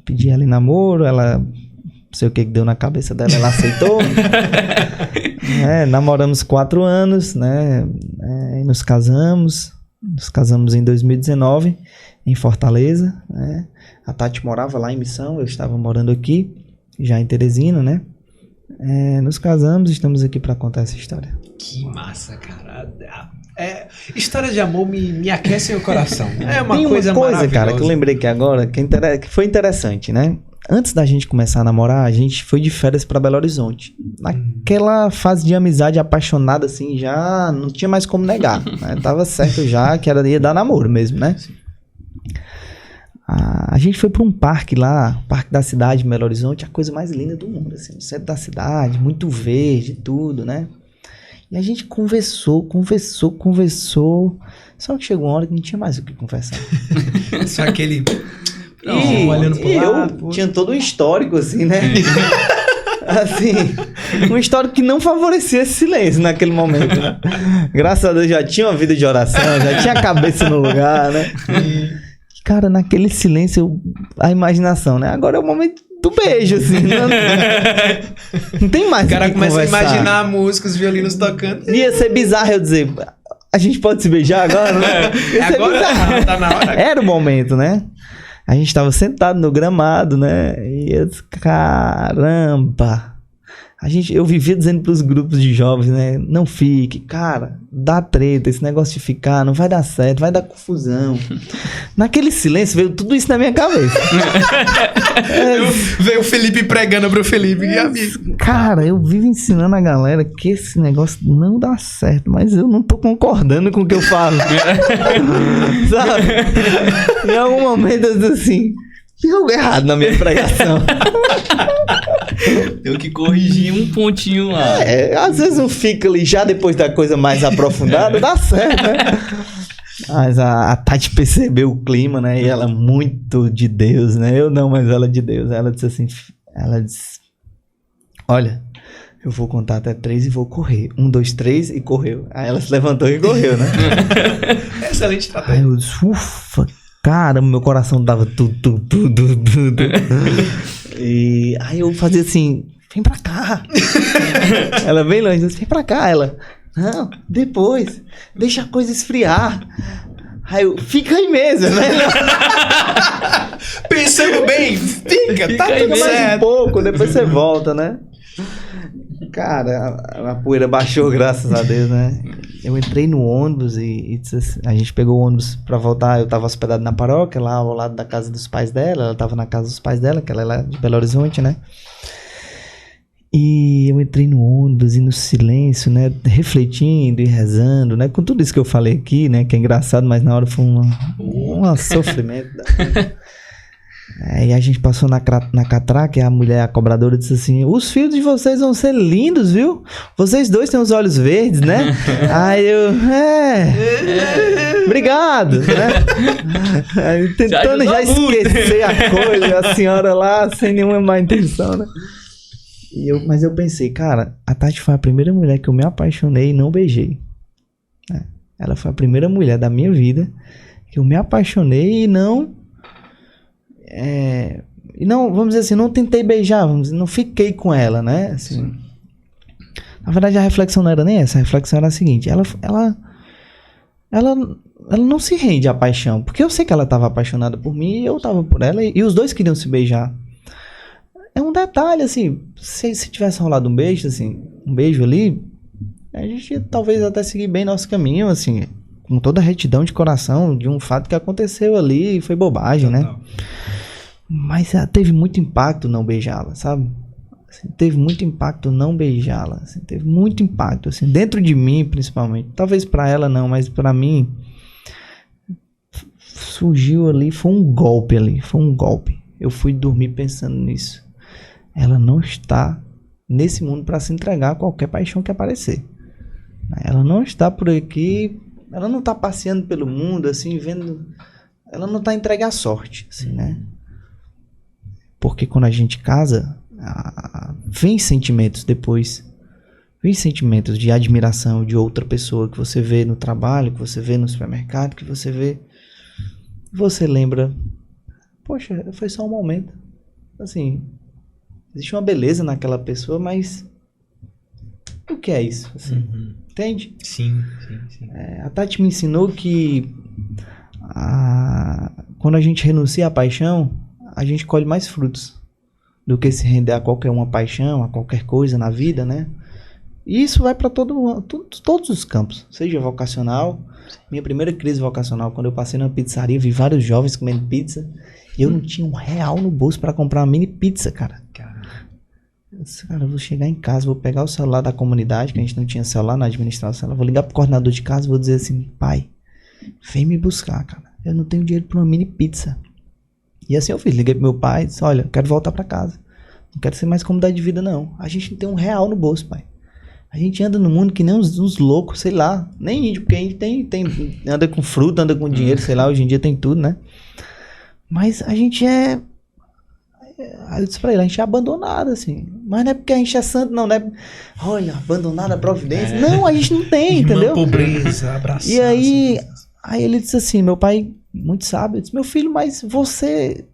Speaker 3: Pedi ela em namoro, ela... Não sei o que deu na cabeça dela, ela aceitou. Namoramos 4 anos, né? E nos casamos. Nos casamos em 2019, em Fortaleza, né? A Tati morava lá em Missão, eu estava morando aqui, já em Teresina, né? Nos casamos, estamos aqui para contar essa história.
Speaker 1: Que massa, cara. História de amor me aquece o coração. É uma coisa maravilhosa.
Speaker 3: Cara, que eu lembrei aqui agora, que foi interessante, né? Antes da gente começar a namorar, a gente foi de férias pra Belo Horizonte. Naquela fase de amizade apaixonada, assim, já não tinha mais como negar, né? Tava certo já que ia dar namoro mesmo, né? A gente foi pra um parque lá, Parque da Cidade, Belo Horizonte, a coisa mais linda do mundo, assim, no centro da cidade, muito verde, tudo, né? E a gente conversou. Só que chegou uma hora que não tinha mais o que conversar.
Speaker 1: Só aquele...
Speaker 3: olhando pro lado. Eu tinha todo um histórico, assim, né? Assim, um histórico que não favorecia esse silêncio naquele momento, né? Graças a Deus já tinha uma vida de oração, já tinha a cabeça no lugar, né? Cara, naquele silêncio, a imaginação, né? Agora é o momento do beijo, assim. Não tem mais.
Speaker 1: O cara começa a imaginar a música, os violinos tocando.
Speaker 3: Ia ser bizarro eu dizer, a gente pode se beijar agora, né?
Speaker 1: Agora tá na hora.
Speaker 3: Era o momento, né? A gente tava sentado no gramado, né? E eu disse, caramba. Eu vivia dizendo pros grupos de jovens, né? Não fique, cara, dá treta, esse negócio de ficar, não vai dar certo, vai dar confusão. Naquele silêncio veio tudo isso na minha cabeça.
Speaker 1: Veio o Felipe pregando pro Felipe.
Speaker 3: Cara, eu vivo ensinando a galera que esse negócio não dá certo, mas eu não tô concordando com o que eu falo. Sabe? Em algum momento eu disse assim, Tem algo errado na minha pregação.
Speaker 2: Tenho que corrigir um pontinho lá.
Speaker 3: Às vezes não fica ali já depois da coisa mais aprofundada, dá certo, né? Mas a Tati percebeu o clima, né? E ela muito de Deus, né? Eu não, mas ela de Deus. Ela disse assim, olha, eu vou contar até 3 e vou correr. 1, 2, 3 e correu. Aí ela se levantou e correu, né?
Speaker 1: Excelente estratégia.
Speaker 3: Aí eu disse, ufa, cara, meu coração dava tudo. E aí eu fazia assim, vem pra cá. Ela bem longe, eu disse, vem pra cá. Ela, não, depois, deixa a coisa esfriar. Aí eu, fica aí mesmo, né?
Speaker 1: Pensando bem, fica tá
Speaker 2: aí
Speaker 1: tudo
Speaker 2: mesmo.
Speaker 3: Mais um
Speaker 1: certo.
Speaker 3: pouco, depois você volta, né? Cara, a poeira baixou, graças a Deus, né? Eu entrei no ônibus e disse assim, a gente pegou o ônibus pra voltar. Eu tava hospedado na paróquia, lá ao lado da casa dos pais dela. Ela tava na casa dos pais dela, que ela é lá de Belo Horizonte, né? E eu entrei no ônibus e no silêncio, né? Refletindo e rezando, né? Com tudo isso que eu falei aqui, né? Que é engraçado, mas na hora foi um sofrimento. E a gente passou na catraca e a mulher, a cobradora, disse assim, os filhos de vocês vão ser lindos, viu? Vocês dois têm os olhos verdes, né? Aí eu, obrigado, né? Aí, tentando já esquecer a coisa, a senhora lá, sem nenhuma má intenção, né? Mas eu pensei, cara, a Tati foi a primeira mulher que eu me apaixonei e não beijei. Ela foi a primeira mulher da minha vida que eu me apaixonei e não, vamos dizer assim, não tentei beijar, não fiquei com ela, né? Assim, na verdade, a reflexão não era nem essa, a reflexão era a seguinte, ela não se rende à paixão, porque eu sei que ela estava apaixonada por mim e eu estava por ela, e os dois queriam se beijar. É um detalhe, assim, se tivesse rolado um beijo, assim, um beijo ali, a gente ia talvez até seguir bem nosso caminho, assim, com toda a retidão de coração de um fato que aconteceu ali e foi bobagem, né? Mas teve muito impacto não beijá-la, sabe? Assim, teve muito impacto não beijá-la, assim, teve muito impacto, assim, dentro de mim principalmente. Talvez pra ela não, mas pra mim surgiu ali, foi um golpe ali, foi um golpe. Eu fui dormir pensando nisso. Ela não está nesse mundo para se entregar a qualquer paixão que aparecer. Ela não está por aqui, ela não está passeando pelo mundo, assim, vendo... Ela não está entregue à sorte, assim, né? Porque quando a gente casa, vem sentimentos depois. Vem sentimentos de admiração de outra pessoa que você vê no trabalho, que você vê no supermercado, que você vê... Você lembra... Poxa, foi só um momento. Assim... Existe uma beleza naquela pessoa, mas o que é isso? Assim, entende?
Speaker 1: Sim.
Speaker 3: A Tati me ensinou que quando a gente renuncia à paixão, a gente colhe mais frutos do que se render a qualquer uma paixão, a qualquer coisa na vida, né? E isso vai para todos os campos, seja vocacional. Minha primeira crise vocacional, quando eu passei numa pizzaria, vi vários jovens comendo pizza e eu não tinha R$1 no bolso para comprar uma mini pizza, cara. Eu disse, cara, eu vou chegar em casa, vou pegar o celular da comunidade, que a gente não tinha celular na administração, vou ligar pro coordenador de casa e vou dizer assim, pai, vem me buscar, cara, eu não tenho dinheiro pra uma mini pizza. E assim eu fiz, liguei pro meu pai e disse, olha, quero voltar pra casa, não quero ser mais comunidade de vida não, a gente não tem R$1 no bolso, pai. A gente anda no mundo que nem uns loucos, sei lá, nem índio, porque a gente anda com fruta, anda com dinheiro, sei lá, hoje em dia tem tudo, né? Mas a gente Aí eu disse pra ele, a gente é abandonado, assim. Mas não é porque a gente é santo, não, né? Olha, abandonado a providência. Não, a gente não tem, entendeu?
Speaker 1: Pobreza, abraçar.
Speaker 3: E aí ele disse assim, meu pai, muito sábio, disse, meu filho, mas você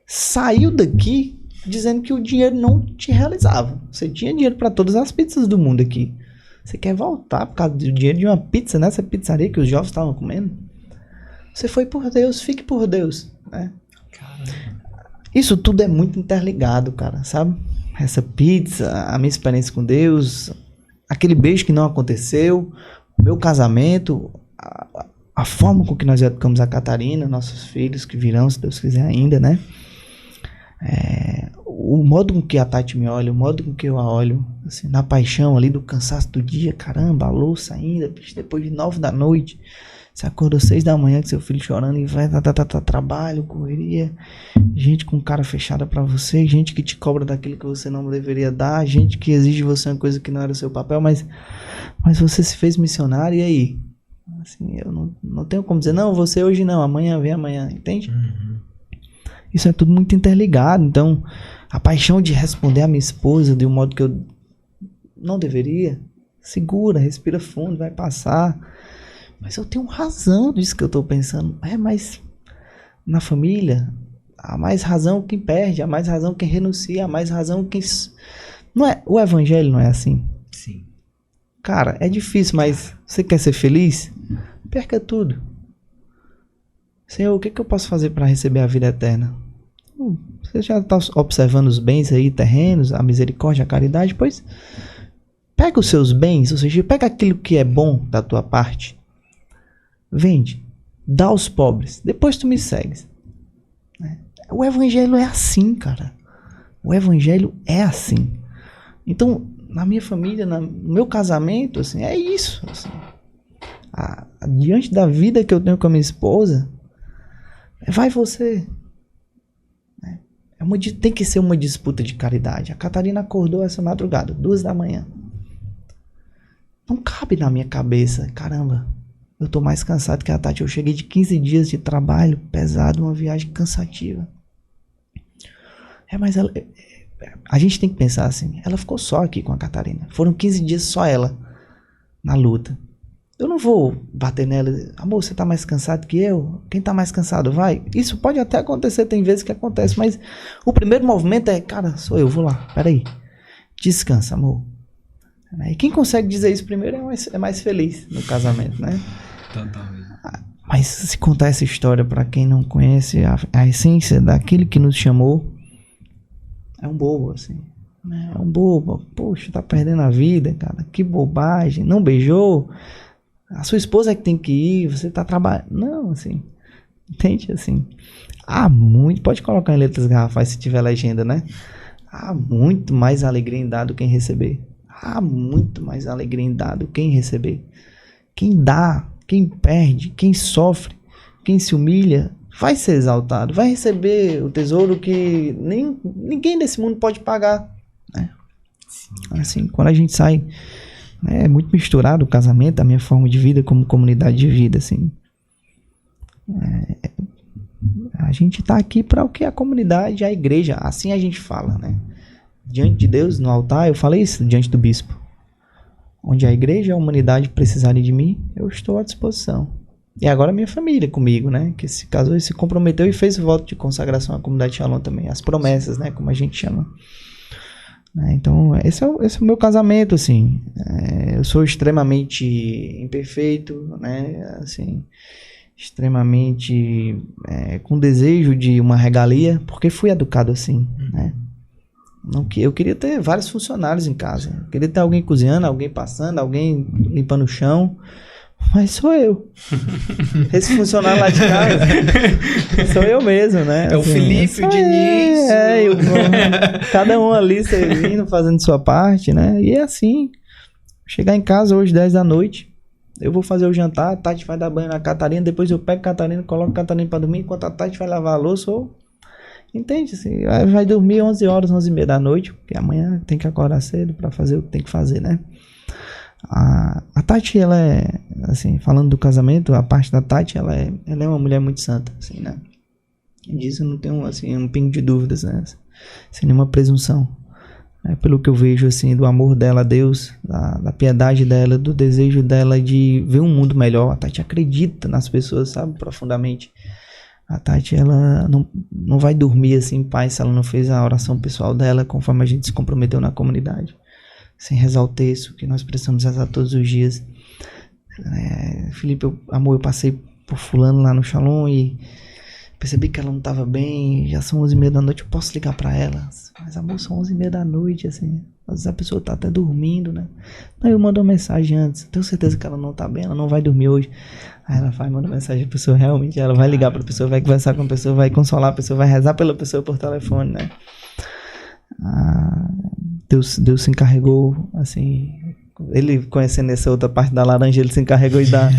Speaker 3: saiu daqui dizendo que o dinheiro não te realizava. Você tinha dinheiro pra todas as pizzas do mundo aqui. Você quer voltar por causa do dinheiro de uma pizza nessa pizzaria que os jovens estavam comendo? Você foi por Deus, fique por Deus, né? Isso tudo é muito interligado, cara, sabe? Essa pizza, a minha experiência com Deus, aquele beijo que não aconteceu, o meu casamento, a forma com que nós educamos a Catarina, nossos filhos que virão, se Deus quiser ainda, né? O modo com que a Tati me olha, o modo com que eu a olho, assim, na paixão ali do cansaço do dia, caramba, a louça ainda, depois de 9 da noite, Você acordou 6 da manhã com seu filho chorando e vai trabalho, correria, gente com cara fechada pra você, gente que te cobra daquilo que você não deveria dar, gente que exige de você uma coisa que não era o seu papel, mas você se fez missionário, e aí? Assim, eu não tenho como dizer, não, você hoje não, amanhã vem amanhã, entende? Isso é tudo muito interligado. Então, a paixão de responder a minha esposa de um modo que eu não deveria, segura, respira fundo, vai passar. Mas eu tenho razão disso que eu tô pensando. Mas na família, há mais razão quem perde, há mais razão quem renuncia, há mais razão quem... Não é, o evangelho não é assim.
Speaker 1: Sim.
Speaker 3: Cara, é difícil, mas você quer ser feliz? Perca tudo. Senhor, o que eu posso fazer para receber a vida eterna? Você já está observando os bens aí terrenos, a misericórdia, a caridade? Pois pega os seus bens, ou seja, pega aquilo que é bom da tua parte, vende, dá aos pobres, depois tu me segues. O evangelho é assim, cara. O evangelho é assim. Então, na minha família, no meu casamento, assim, é isso. Assim. Diante da vida que eu tenho com a minha esposa, vai você. Tem que ser uma disputa de caridade. A Catarina acordou essa madrugada, 2 da manhã. Não cabe na minha cabeça, caramba, eu tô mais cansado que a Tati. Eu cheguei de 15 dias de trabalho pesado, uma viagem cansativa. Mas ela... A gente tem que pensar assim, ela ficou só aqui com a Catarina. Foram 15 dias só ela na luta. Eu não vou bater nela, amor, você tá mais cansado que eu? Quem tá mais cansado, vai. Isso pode até acontecer, tem vezes que acontece, mas o primeiro movimento é, cara, sou eu, vou lá, peraí. Descansa, amor. E quem consegue dizer isso primeiro é mais feliz no casamento, né?
Speaker 1: Totalmente.
Speaker 3: Mas se contar essa história para quem não conhece a essência daquele que nos chamou, é um bobo, assim. É um bobo. Poxa, tá perdendo a vida, cara. Que bobagem. Não beijou? A sua esposa é que tem que ir, você tá trabalhando. Não, assim. Entende? Assim. Há muito. Pode colocar em letras garrafais se tiver legenda, né? Há muito mais alegria em dar do que em receber. Há muito mais alegria em dar do que em receber. Quem dá, quem perde, quem sofre, quem se humilha, vai ser exaltado, vai receber o tesouro que ninguém desse mundo pode pagar, né? Assim, quando a gente sai, é muito misturado o casamento, a minha forma de vida como comunidade de vida, assim. A gente tá aqui para o que a comunidade, a igreja, assim a gente fala, né? Diante de Deus, no altar, eu falei isso diante do bispo. Onde a igreja e a humanidade precisarem de mim, eu estou à disposição. E agora a minha família comigo, né? Que se casou e se comprometeu e fez o voto de consagração à comunidade Shalom também. As promessas, né? Como a gente chama. Então, esse é o meu casamento, assim. Eu sou extremamente imperfeito, né? Assim, extremamente com desejo de uma regalia, porque fui educado assim, né? Eu queria ter vários funcionários em casa. Eu queria ter alguém cozinhando, alguém passando, alguém limpando o chão. Mas sou eu. Esse funcionário lá de casa sou eu mesmo, né?
Speaker 1: É o assim, Felipe, o Diniz.
Speaker 3: Cada um ali servindo, fazendo sua parte, né? E é assim. Chegar em casa hoje, 10 da noite, eu vou fazer o jantar, a Tati vai dar banho na Catarina, depois eu pego a Catarina, coloco a Catarina pra dormir, enquanto a Tati vai lavar a louça, entende? Assim, vai dormir 11 horas, 11h30 da noite, porque amanhã tem que acordar cedo pra fazer o que tem que fazer, né? A Tati, ela é, assim, falando do casamento, a parte da Tati, ela é uma mulher muito santa, assim, né? Disso eu não tenho, assim, um pingo de dúvidas, né? Sem nenhuma presunção. Pelo que eu vejo, assim, do amor dela a Deus, da piedade dela, do desejo dela de ver um mundo melhor. A Tati acredita nas pessoas, sabe? Profundamente. A Tati, ela não vai dormir, assim, em paz se ela não fez a oração pessoal dela, conforme a gente se comprometeu na comunidade. Sem rezar o texto, que nós precisamos rezar todos os dias. Felipe, amor, eu passei por fulano lá no Shalom e percebi que ela não estava bem, já são 11h30 da noite, eu posso ligar para ela? Mas amor, são 11h30 da noite, assim, às vezes a pessoa tá até dormindo, né? Aí eu mando uma mensagem antes, tenho certeza que ela não tá bem, ela não vai dormir hoje. Aí ela vai, manda mensagem, a pessoa realmente, ela vai ligar pra pessoa, vai conversar com a pessoa, vai consolar a pessoa, vai rezar pela pessoa por telefone, né? Deus se encarregou, assim, Ele conhecendo essa outra parte da laranja, ele se encarregou de dar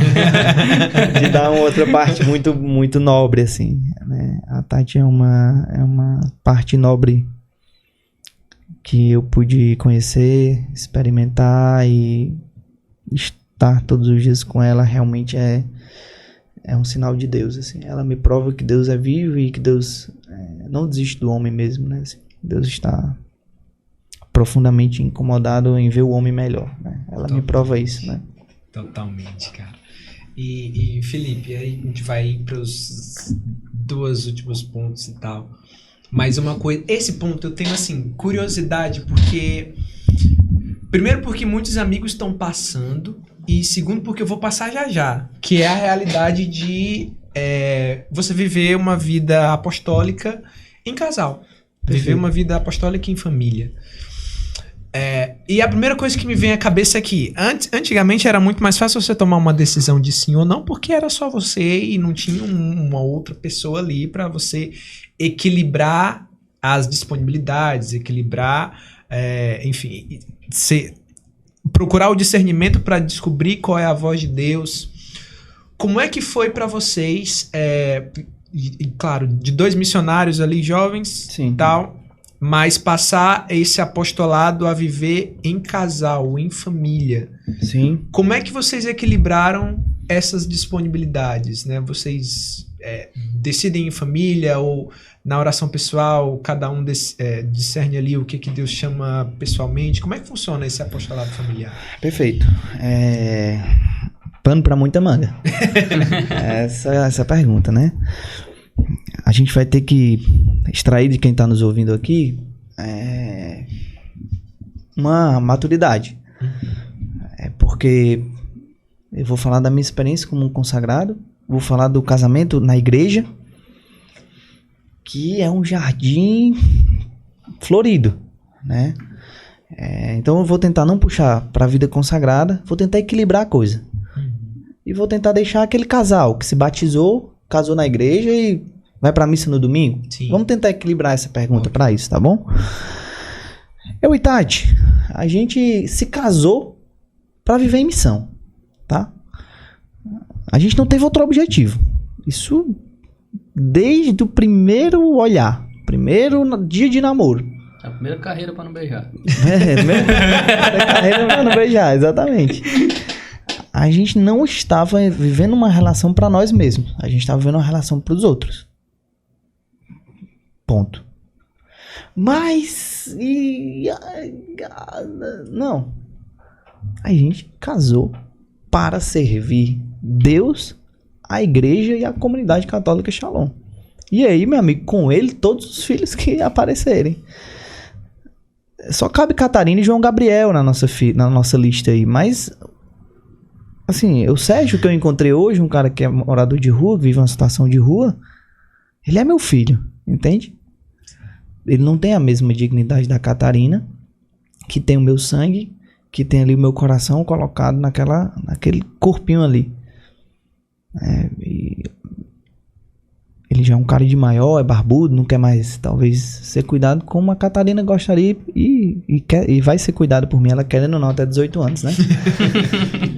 Speaker 3: uma outra parte muito, muito nobre, assim, né? A Tati é uma parte nobre que eu pude conhecer, experimentar e estar todos os dias com ela. Realmente é um sinal de Deus, assim. Ela me prova que Deus é vivo e que Deus não desiste do homem mesmo, né? Assim, Deus está profundamente incomodado em ver o homem melhor, né? Ela me prova isso, né?
Speaker 1: Totalmente, cara. E Felipe, aí a gente vai para os 2 últimos pontos e tal. Mas uma coisa, esse ponto eu tenho, assim, curiosidade, porque... Primeiro porque muitos amigos estão passando, e segundo porque eu vou passar já, que é a realidade de você viver uma vida apostólica em casal. Viver uma vida apostólica em família. E a primeira coisa que me vem à cabeça é que antigamente era muito mais fácil você tomar uma decisão de sim ou não, porque era só você e não tinha uma outra pessoa ali para você equilibrar as disponibilidades, equilibrar, enfim, procurar o discernimento para descobrir qual é a voz de Deus. Como é que foi para vocês, claro, de 2 missionários ali jovens e tal, mas passar esse apostolado a viver em casal, em família?
Speaker 3: Sim.
Speaker 1: Como é que vocês equilibraram essas disponibilidades, né? Vocês decidem em família ou na oração pessoal, cada um discerne ali o que Deus chama pessoalmente? Como é que funciona esse apostolado familiar?
Speaker 3: Perfeito. Pano para muita manga. essa pergunta, né? A gente vai ter que extrair de quem está nos ouvindo aqui uma maturidade. Porque eu vou falar da minha experiência como um consagrado, vou falar do casamento na igreja, que é um jardim florido, né? Então eu vou tentar não puxar para a vida consagrada, vou tentar equilibrar a coisa. E vou tentar deixar aquele casal que se batizou, casou na igreja e vai pra missa no domingo.
Speaker 1: Sim.
Speaker 3: Vamos tentar equilibrar essa pergunta para isso, tá bom? Eu e Tati, a gente se casou para viver em missão, tá? A gente não teve outro objetivo. Isso desde o primeiro olhar, primeiro dia de namoro.
Speaker 2: A primeira carreira para não beijar.
Speaker 3: Primeira carreira para não beijar, exatamente. A gente não estava vivendo uma relação para nós mesmos. A gente estava vivendo uma relação para os outros. Ponto. Mas... não. A gente casou para servir Deus, a igreja e a comunidade católica Shalom. E aí, meu amigo, com ele, todos os filhos que aparecerem. Só cabe Catarina e João Gabriel na nossa lista aí. Mas... assim, o Sérgio que eu encontrei hoje, um cara que é morador de rua, vive uma situação de rua, ele é meu filho, entende? Ele não tem a mesma dignidade da Catarina, que tem o meu sangue, que tem ali o meu coração colocado naquele corpinho ali. Ele já é um cara de maior, é barbudo, não quer mais, talvez, ser cuidado como a Catarina gostaria e vai ser cuidado por mim, ela querendo ou não, até 18 anos, né?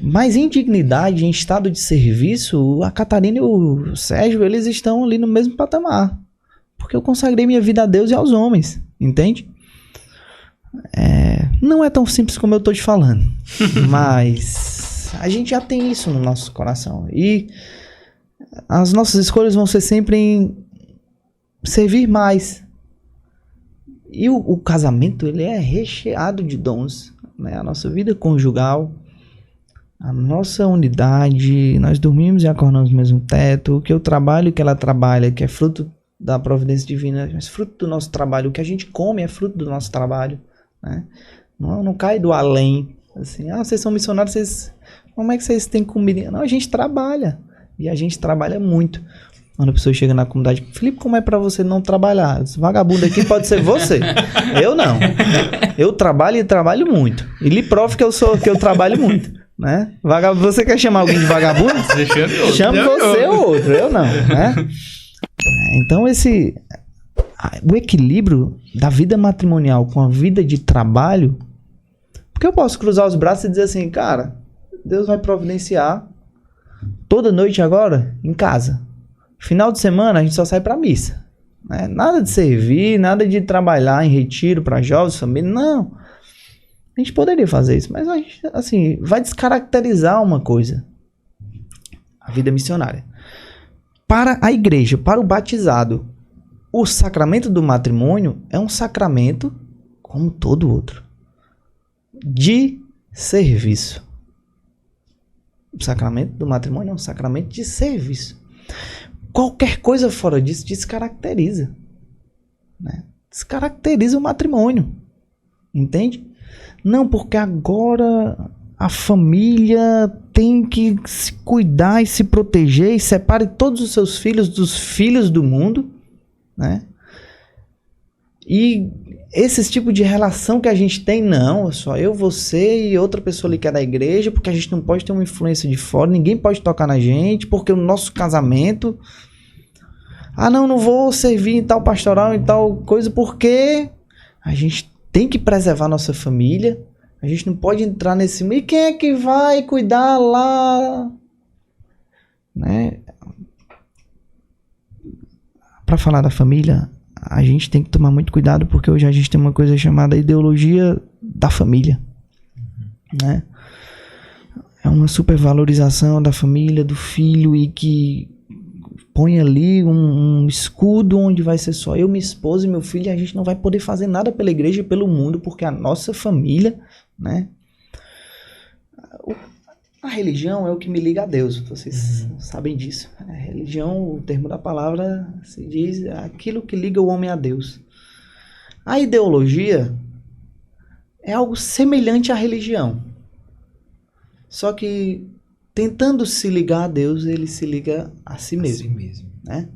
Speaker 3: Mas em dignidade, em estado de serviço, a Catarina e o Sérgio, eles estão ali no mesmo patamar. Porque eu consagrei minha vida a Deus e aos homens, entende? Não é tão simples como eu tô te falando, mas a gente já tem isso no nosso coração. E as nossas escolhas vão ser sempre em servir mais. E o casamento, ele é recheado de dons, né? A nossa vida conjugal, a nossa unidade, nós dormimos e acordamos no mesmo teto, o que eu trabalho e o que ela trabalha, que é fruto da providência divina, mas fruto do nosso trabalho, o que a gente come é fruto do nosso trabalho, né? Não cai do além, assim, vocês são missionários, como é que vocês têm comida? Não, a gente trabalha. E a gente trabalha muito. Quando a pessoa chega na comunidade, Felipe, como é pra você não trabalhar? Esse vagabundo aqui pode ser você. Eu não. Eu trabalho e trabalho muito. E lhe provo que eu trabalho muito, né? Você quer chamar alguém de vagabundo? Chame você ou outro. Eu não, né? Então o equilíbrio da vida matrimonial com a vida de trabalho, porque Porque eu posso cruzar os braços e dizer assim, cara, Deus vai providenciar toda noite agora em casa. Final de semana a gente só sai pra missa. Né? Nada de servir, nada de trabalhar em retiro para jovens, família, não. A gente poderia fazer isso, mas a gente, assim, vai descaracterizar uma coisa. A vida missionária. Para a igreja, para o batizado, o sacramento do matrimônio é um sacramento como todo outro. De serviço. O sacramento do matrimônio é um sacramento de serviço. Qualquer coisa fora disso descaracteriza. Né? Descaracteriza o matrimônio. Entende? Não, porque agora a família tem que se cuidar e se proteger e separe todos os seus filhos dos filhos do mundo, né? E esse tipo de relação que a gente tem, não, só eu, você e outra pessoa ali que é da igreja, porque a gente não pode ter uma influência de fora, ninguém pode tocar na gente, porque o nosso casamento... Ah, não vou servir em tal pastoral, em tal coisa, porque a gente tem que preservar nossa família. A gente não pode entrar nesse... E quem é que vai cuidar lá? Né? Para falar da família, a gente tem que tomar muito cuidado, porque hoje a gente tem uma coisa chamada ideologia da família. Né? É uma supervalorização da família, do filho, e que põe ali um escudo onde vai ser só eu, minha esposa e meu filho, e a gente não vai poder fazer nada pela igreja e pelo mundo, porque a nossa família, né? A religião é o que me liga a Deus, vocês sabem disso. A religião, o termo da palavra, se diz aquilo que liga o homem a Deus. A ideologia é algo semelhante à religião, só que tentando se ligar a Deus, ele se liga a si mesmo. Né?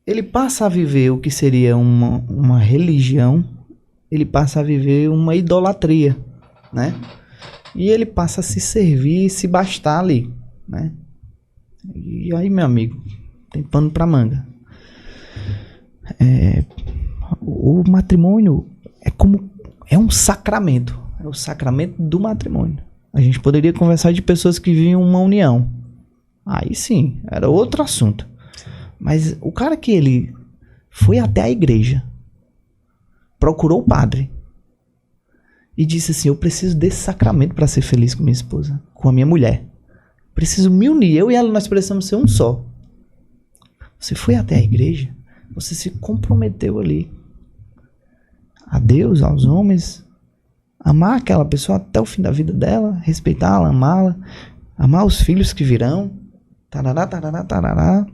Speaker 3: Ele passa a viver o que seria uma religião, ele passa a viver uma idolatria, né? E ele passa a se servir e se bastar ali, né? E aí, meu amigo, tem pano pra manga. O matrimônio é um sacramento, é o sacramento do matrimônio. A gente poderia conversar de pessoas que vivem uma união. Aí sim, era outro assunto. Mas o cara que ele foi até a igreja, procurou o padre e disse assim, eu preciso desse sacramento para ser feliz com minha esposa, com a minha mulher. Preciso me unir, eu e ela, nós precisamos ser um só. Você foi até a igreja, você se comprometeu ali a Deus, aos homens, amar aquela pessoa até o fim da vida dela, respeitá-la, amá-la, amar os filhos que virão, tarará, tarará, tarará,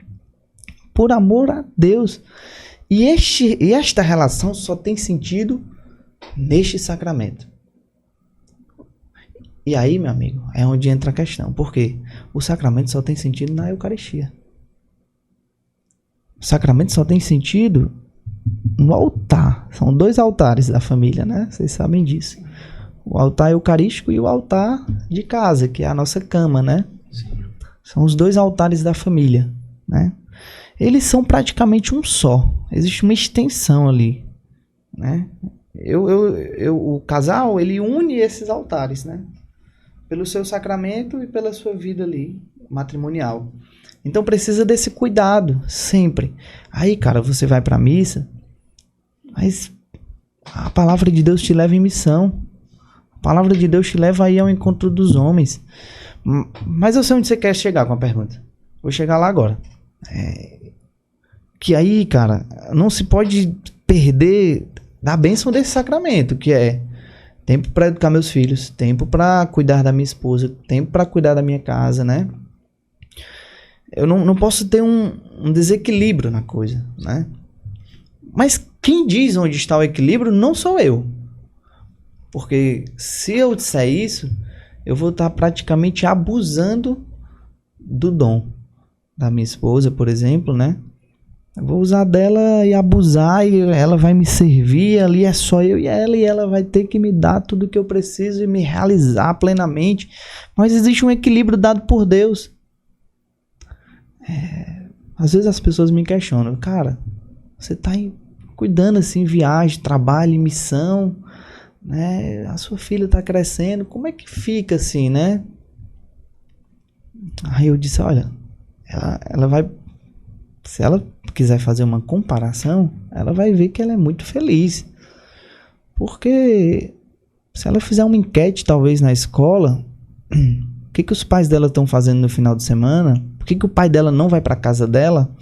Speaker 3: por amor a Deus. E esta relação só tem sentido neste sacramento. E aí, meu amigo, é onde entra a questão. Por quê? O sacramento só tem sentido na Eucaristia. O sacramento só tem sentido no altar. São 2 altares da família, né? Vocês sabem disso. O altar eucarístico e o altar de casa, que é a nossa cama, né? Sim. São os 2 altares da família, né? Eles são praticamente um só. Existe uma extensão ali, né? O casal, ele une esses altares, né? Pelo seu sacramento e pela sua vida ali, matrimonial. Então precisa desse cuidado, sempre. Aí, cara, você vai pra missa, mas a palavra de Deus te leva em missão. A palavra de Deus te leva aí ao encontro dos homens. Mas eu sei onde você quer chegar com a pergunta. Vou chegar lá agora. Que aí, cara, não se pode perder da bênção desse sacramento, que é tempo para educar meus filhos, tempo para cuidar da minha esposa, tempo para cuidar da minha casa, né? Eu não posso ter um desequilíbrio na coisa, né? Mas quem diz onde está o equilíbrio não sou eu. Porque se eu disser isso, eu vou estar praticamente abusando do dom da minha esposa, por exemplo, né? Eu vou usar dela e abusar, e ela vai me servir, ali é só eu e ela vai ter que me dar tudo o que eu preciso e me realizar plenamente. Mas existe um equilíbrio dado por Deus. Às vezes as pessoas me questionam, cara, você está cuidando assim, viagem, trabalho, missão, né? A sua filha tá crescendo, como é que fica assim, né? Aí eu disse, olha, ela vai, se ela quiser fazer uma comparação, ela vai ver que ela é muito feliz. Porque se ela fizer uma enquete talvez na escola, o que os pais dela estão fazendo no final de semana? Por que o pai dela não vai para casa dela?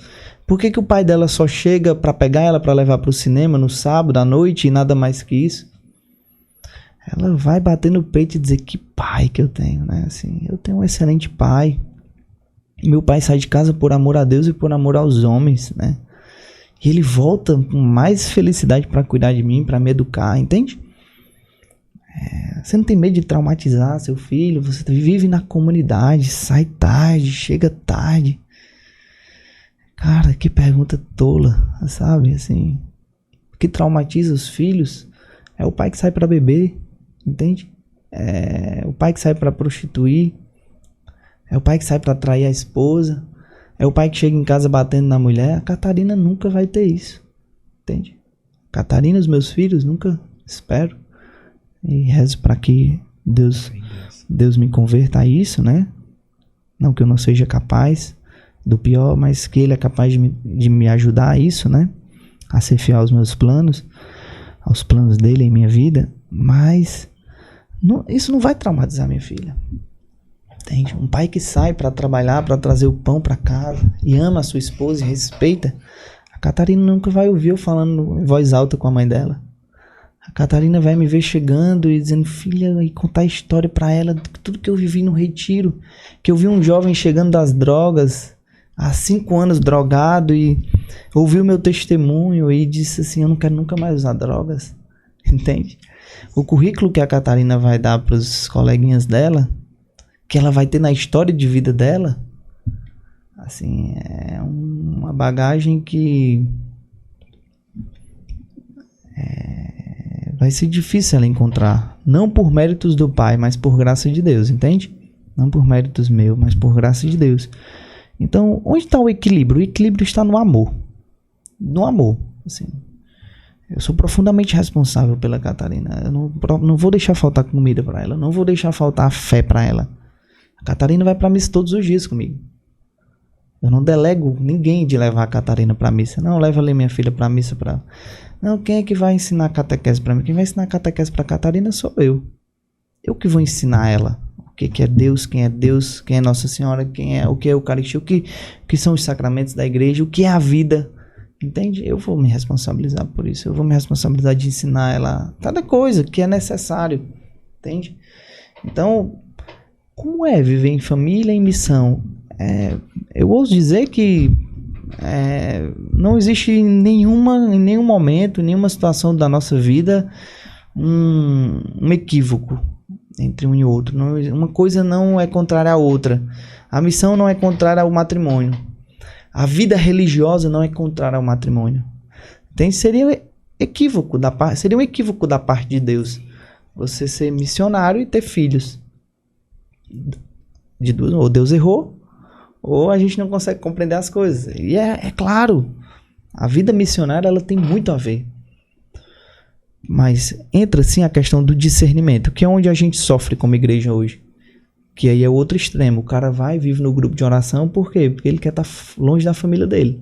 Speaker 3: Por que o pai dela só chega para pegar ela para levar para o cinema no sábado à noite e nada mais que isso? Ela vai bater no peito e dizer que pai que eu tenho, né? Assim, eu tenho um excelente pai. Meu pai sai de casa por amor a Deus e por amor aos homens, né? E ele volta com mais felicidade para cuidar de mim, para me educar, entende? Você não tem medo de traumatizar seu filho, você vive na comunidade, sai tarde, chega tarde. Cara, que pergunta tola, sabe? Assim, o que traumatiza os filhos é o pai que sai para beber, entende? É o pai que sai para prostituir, é o pai que sai para trair a esposa, é o pai que chega em casa batendo na mulher. A Catarina nunca vai ter isso, entende? Catarina, os meus filhos, nunca, espero. E rezo para que Deus me converta a isso, né? Não que eu não seja capaz do pior, mas que Ele é capaz de me ajudar a isso, né? A ser fiel aos meus planos, aos planos dele em minha vida. Mas isso não vai traumatizar minha filha. Entende? Um pai que sai para trabalhar, para trazer o pão para casa e ama a sua esposa e respeita. A Catarina nunca vai ouvir eu falando em voz alta com a mãe dela. A Catarina vai me ver chegando e dizendo, filha, e contar a história pra ela, tudo que eu vivi no retiro, que eu vi um jovem chegando das drogas, há 5 anos drogado, e ouviu o meu testemunho e disse assim, eu não quero nunca mais usar drogas, entende? O currículo que a Catarina vai dar pros coleguinhas dela, que ela vai ter na história de vida dela, assim, é uma bagagem que vai ser difícil ela encontrar. Não por méritos do pai, mas por graça de Deus, entende? Não por méritos meus, mas por graça de Deus. Então, onde está o equilíbrio? O equilíbrio está no amor. No amor, assim. Eu sou profundamente responsável pela Catarina. Eu não vou deixar faltar comida para ela. Não vou deixar faltar fé para ela. A Catarina vai para a missa todos os dias comigo. Eu não delego ninguém de levar a Catarina para a missa. Não, leva ali minha filha para a missa para... Não, quem é que vai ensinar catequese para mim? Quem vai ensinar catequese para Catarina sou eu. Eu que vou ensinar ela o que é Deus, quem é Nossa Senhora, o que é a Eucaristia, o que são os sacramentos da igreja, o que é a vida. Entende? Eu vou me responsabilizar por isso. Eu vou me responsabilizar de ensinar ela cada coisa que é necessário. Entende? Então, como é viver em família e em missão? Eu ouso dizer que não existe em nenhum momento, em nenhuma situação da nossa vida um equívoco entre um e outro. Uma coisa não é contrária à outra. A missão não é contrária ao matrimônio. A vida religiosa não é contrária ao matrimônio. Então seria um equívoco da parte de Deus você ser missionário e ter filhos. De duas, ou Deus errou, ou a gente não consegue compreender as coisas. E é claro, a vida missionária ela tem muito a ver. Mas entra sim a questão do discernimento, que é onde a gente sofre como igreja hoje. Que aí é o outro extremo. O cara vai e vive no grupo de oração, por quê? Porque ele quer estar longe da família dele.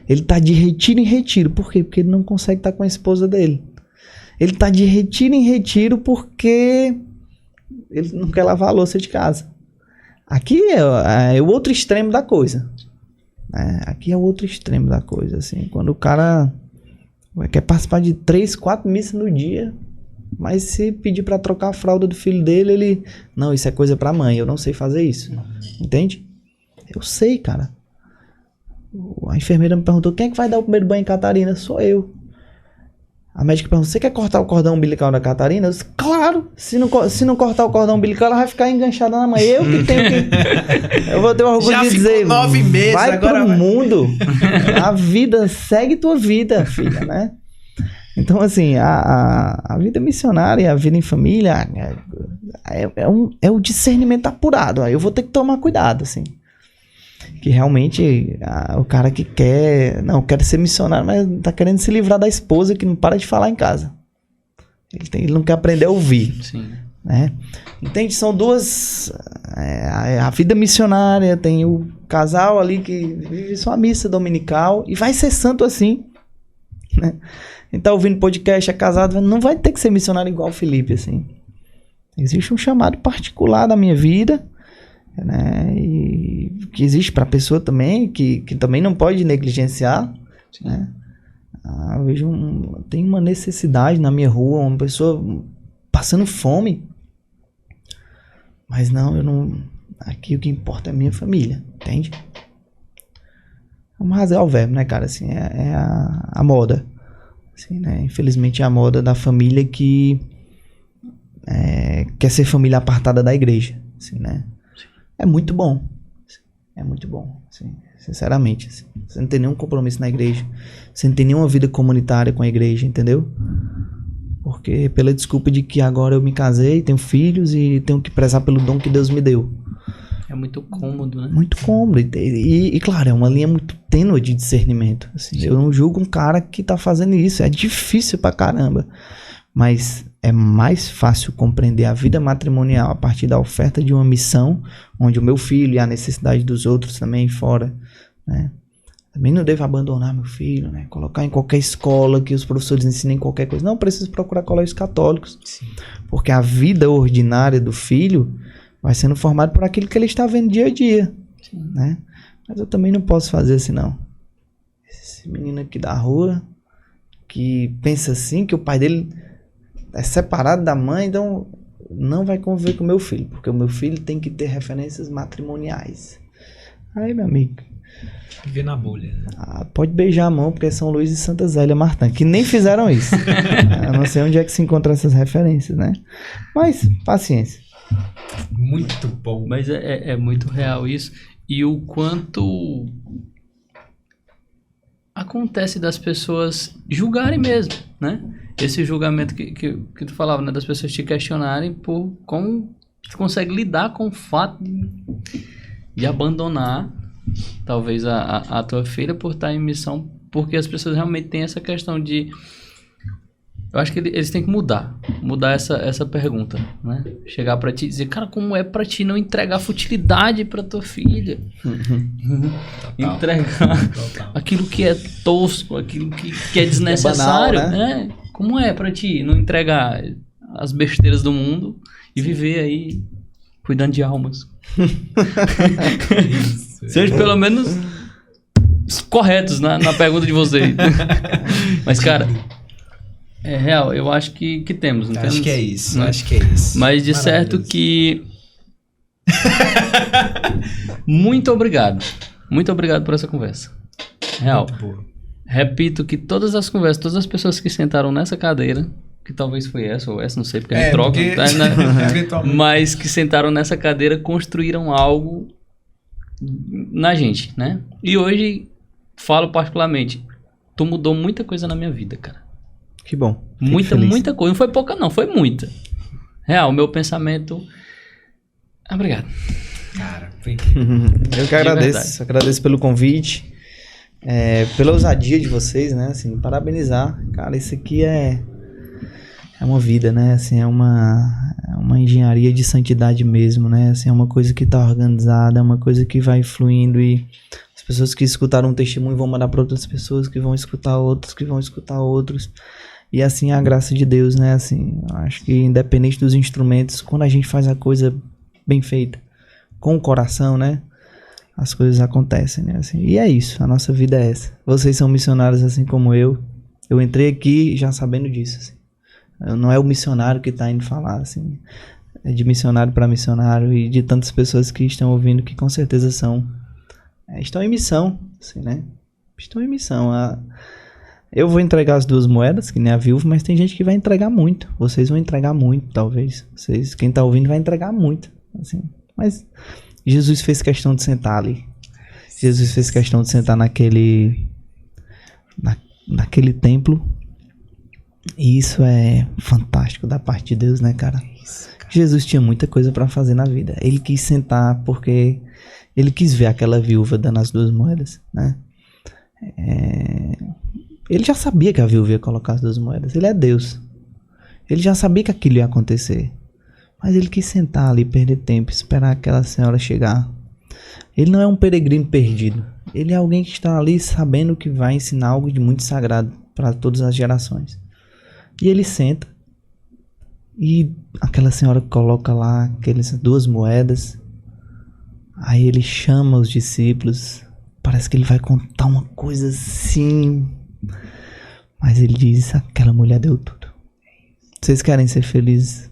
Speaker 3: Ele está de retiro em retiro, por quê? Porque ele não consegue estar com a esposa dele. Ele está de retiro em retiro porque ele não quer lavar a louça de casa. Aqui é o outro extremo da coisa. Aqui é o outro extremo da coisa, assim. Quando o cara quer participar de 3, 4 missas no dia, mas se pedir para trocar a fralda do filho dele, ele... Não, isso é coisa pra mãe, eu não sei fazer isso. Entende? Eu sei, cara. A enfermeira me perguntou, quem é que vai dar o primeiro banho em Catarina? Sou eu. A médica perguntou, você quer cortar o cordão umbilical da Catarina? Eu disse, claro, se não cortar o cordão umbilical, ela vai ficar enganchada na mãe. Eu que tenho que... Eu vou ter orgulho de dizer,
Speaker 1: 9 meses,
Speaker 3: vai
Speaker 1: agora
Speaker 3: pro mundo. A vida, segue tua vida, filha, né? Então, assim, a vida missionária e a vida em família é o discernimento apurado. Aí eu vou ter que tomar cuidado, assim. Que realmente o cara que quer ser missionário, mas tá querendo se livrar da esposa que não para de falar em casa. Ele não quer aprender a ouvir.
Speaker 2: Sim.
Speaker 3: Né? Entende? São duas... a vida missionária, tem o casal ali que vive sua missa dominical e vai ser santo assim. Né? Quem tá ouvindo podcast, é casado, não vai ter que ser missionário igual o Felipe, assim. Existe um chamado particular da minha vida, né? E que existe para a pessoa também, que também não pode negligenciar, né? Eu vejo tem uma necessidade na minha rua, uma pessoa passando fome, mas não, aqui o que importa é a minha família, entende? Vamos rasgar o verbo, né, cara? Assim, é a moda, assim, né? Infelizmente é a moda da família que quer ser família apartada da igreja, assim, né? É muito bom, assim, sinceramente, assim. Você não tem nenhum compromisso na igreja, você não tem nenhuma vida comunitária com a igreja, entendeu? Porque pela desculpa de que agora eu me casei, tenho filhos e tenho que prezar pelo dom que Deus me deu.
Speaker 2: É muito cômodo, né?
Speaker 3: Muito cômodo. E claro, é uma linha muito tênue de discernimento. Assim, eu não julgo um cara que tá fazendo isso. É difícil pra caramba. Mas é mais fácil compreender a vida matrimonial a partir da oferta de uma missão, onde o meu filho e a necessidade dos outros também fora, né? Também não devo abandonar meu filho, né? Colocar em qualquer escola que os professores ensinem qualquer coisa. Não, preciso procurar colégios católicos. Sim. Porque a vida ordinária do filho vai sendo formada por aquilo que ele está vendo dia a dia. Sim. Né? Mas eu também não posso fazer assim, não. Esse menino aqui da rua, que pensa assim, que o pai dele é separado da mãe, então não vai conviver com o meu filho, porque o meu filho tem que ter referências matrimoniais. Aí, meu amigo,
Speaker 1: viver na bolha.
Speaker 3: Pode beijar a mão, porque é São Luís e Santa Zélia Martã, que nem fizeram isso. Eu não sei onde é que se encontram essas referências, né? Mas, paciência.
Speaker 1: Muito bom.
Speaker 2: Mas é muito real isso. E o quanto acontece das pessoas julgarem mesmo, né? Esse julgamento que tu falava, né? Das pessoas te questionarem por como tu consegue lidar com o fato de abandonar talvez a tua filha por estar em missão, porque as pessoas realmente têm essa questão de... Eu acho que eles têm que mudar essa pergunta, né? Chegar pra ti e dizer, cara, como é pra ti não entregar futilidade pra tua filha? Entregar aquilo que é tosco, aquilo que é desnecessário,
Speaker 3: banal, né?
Speaker 2: Como é pra ti não entregar as besteiras do mundo e viver aí cuidando de almas? Sejam pelo menos corretos na pergunta de vocês. Mas, cara, é real, eu acho que temos. Não
Speaker 1: acho
Speaker 2: temos,
Speaker 1: que é isso,
Speaker 2: né?
Speaker 1: Acho que é isso.
Speaker 2: Mas de certo que... Muito obrigado. Muito obrigado por essa conversa. Real. Repito que todas as conversas, todas as pessoas que sentaram nessa cadeira, que talvez foi essa ou essa, não sei, porque a gente troca, tá, né? Mas que sentaram nessa cadeira, construíram algo na gente, né? E hoje, falo particularmente, tu mudou muita coisa na minha vida, cara.
Speaker 3: Que bom.
Speaker 2: Muita coisa. Não foi pouca, não. Foi muita. Real, meu pensamento... Obrigado.
Speaker 1: Cara, foi incrível.
Speaker 3: Eu que agradeço. Agradeço pelo convite. Pela ousadia de vocês, né? Assim, parabenizar. Cara, isso aqui é uma vida, né? Assim, é uma engenharia de santidade mesmo, né? Assim, é uma coisa que tá organizada, é uma coisa que vai fluindo e as pessoas que escutaram um testemunho vão mandar para outras pessoas, que vão escutar outros, que vão escutar outros. E assim, a graça de Deus, né? Assim, acho que independente dos instrumentos, quando a gente faz a coisa bem feita, com o coração, né? As coisas acontecem, né? Assim, e é isso, a nossa vida é essa. Vocês são missionários assim como eu. Eu entrei aqui já sabendo disso, assim. Não é o missionário que está indo falar, assim. É de missionário para missionário e de tantas pessoas que estão ouvindo que com certeza estão em missão, assim, né? Estão em missão. Eu vou entregar as 2 moedas, que nem a viúva, mas tem gente que vai entregar muito. Vocês vão entregar muito, talvez. Quem está ouvindo vai entregar muito, assim. Mas Jesus fez questão de sentar ali. Jesus fez questão de sentar naquele templo. E isso é fantástico da parte de Deus, né, cara? Jesus tinha muita coisa pra fazer na vida. Ele quis sentar porque ele quis ver aquela viúva dando as 2 moedas, né? Ele já sabia que a viúva ia colocar as 2 moedas. Ele é Deus. Ele já sabia que aquilo ia acontecer. Mas ele quis sentar ali, perder tempo, esperar aquela senhora chegar. Ele não é um peregrino perdido. Ele é alguém que está ali sabendo que vai ensinar algo de muito sagrado para todas as gerações. E ele senta. E aquela senhora coloca lá aquelas 2 moedas. Aí ele chama os discípulos. Parece que ele vai contar uma coisa assim. Mas ele diz, aquela mulher deu tudo. Vocês querem ser felizes?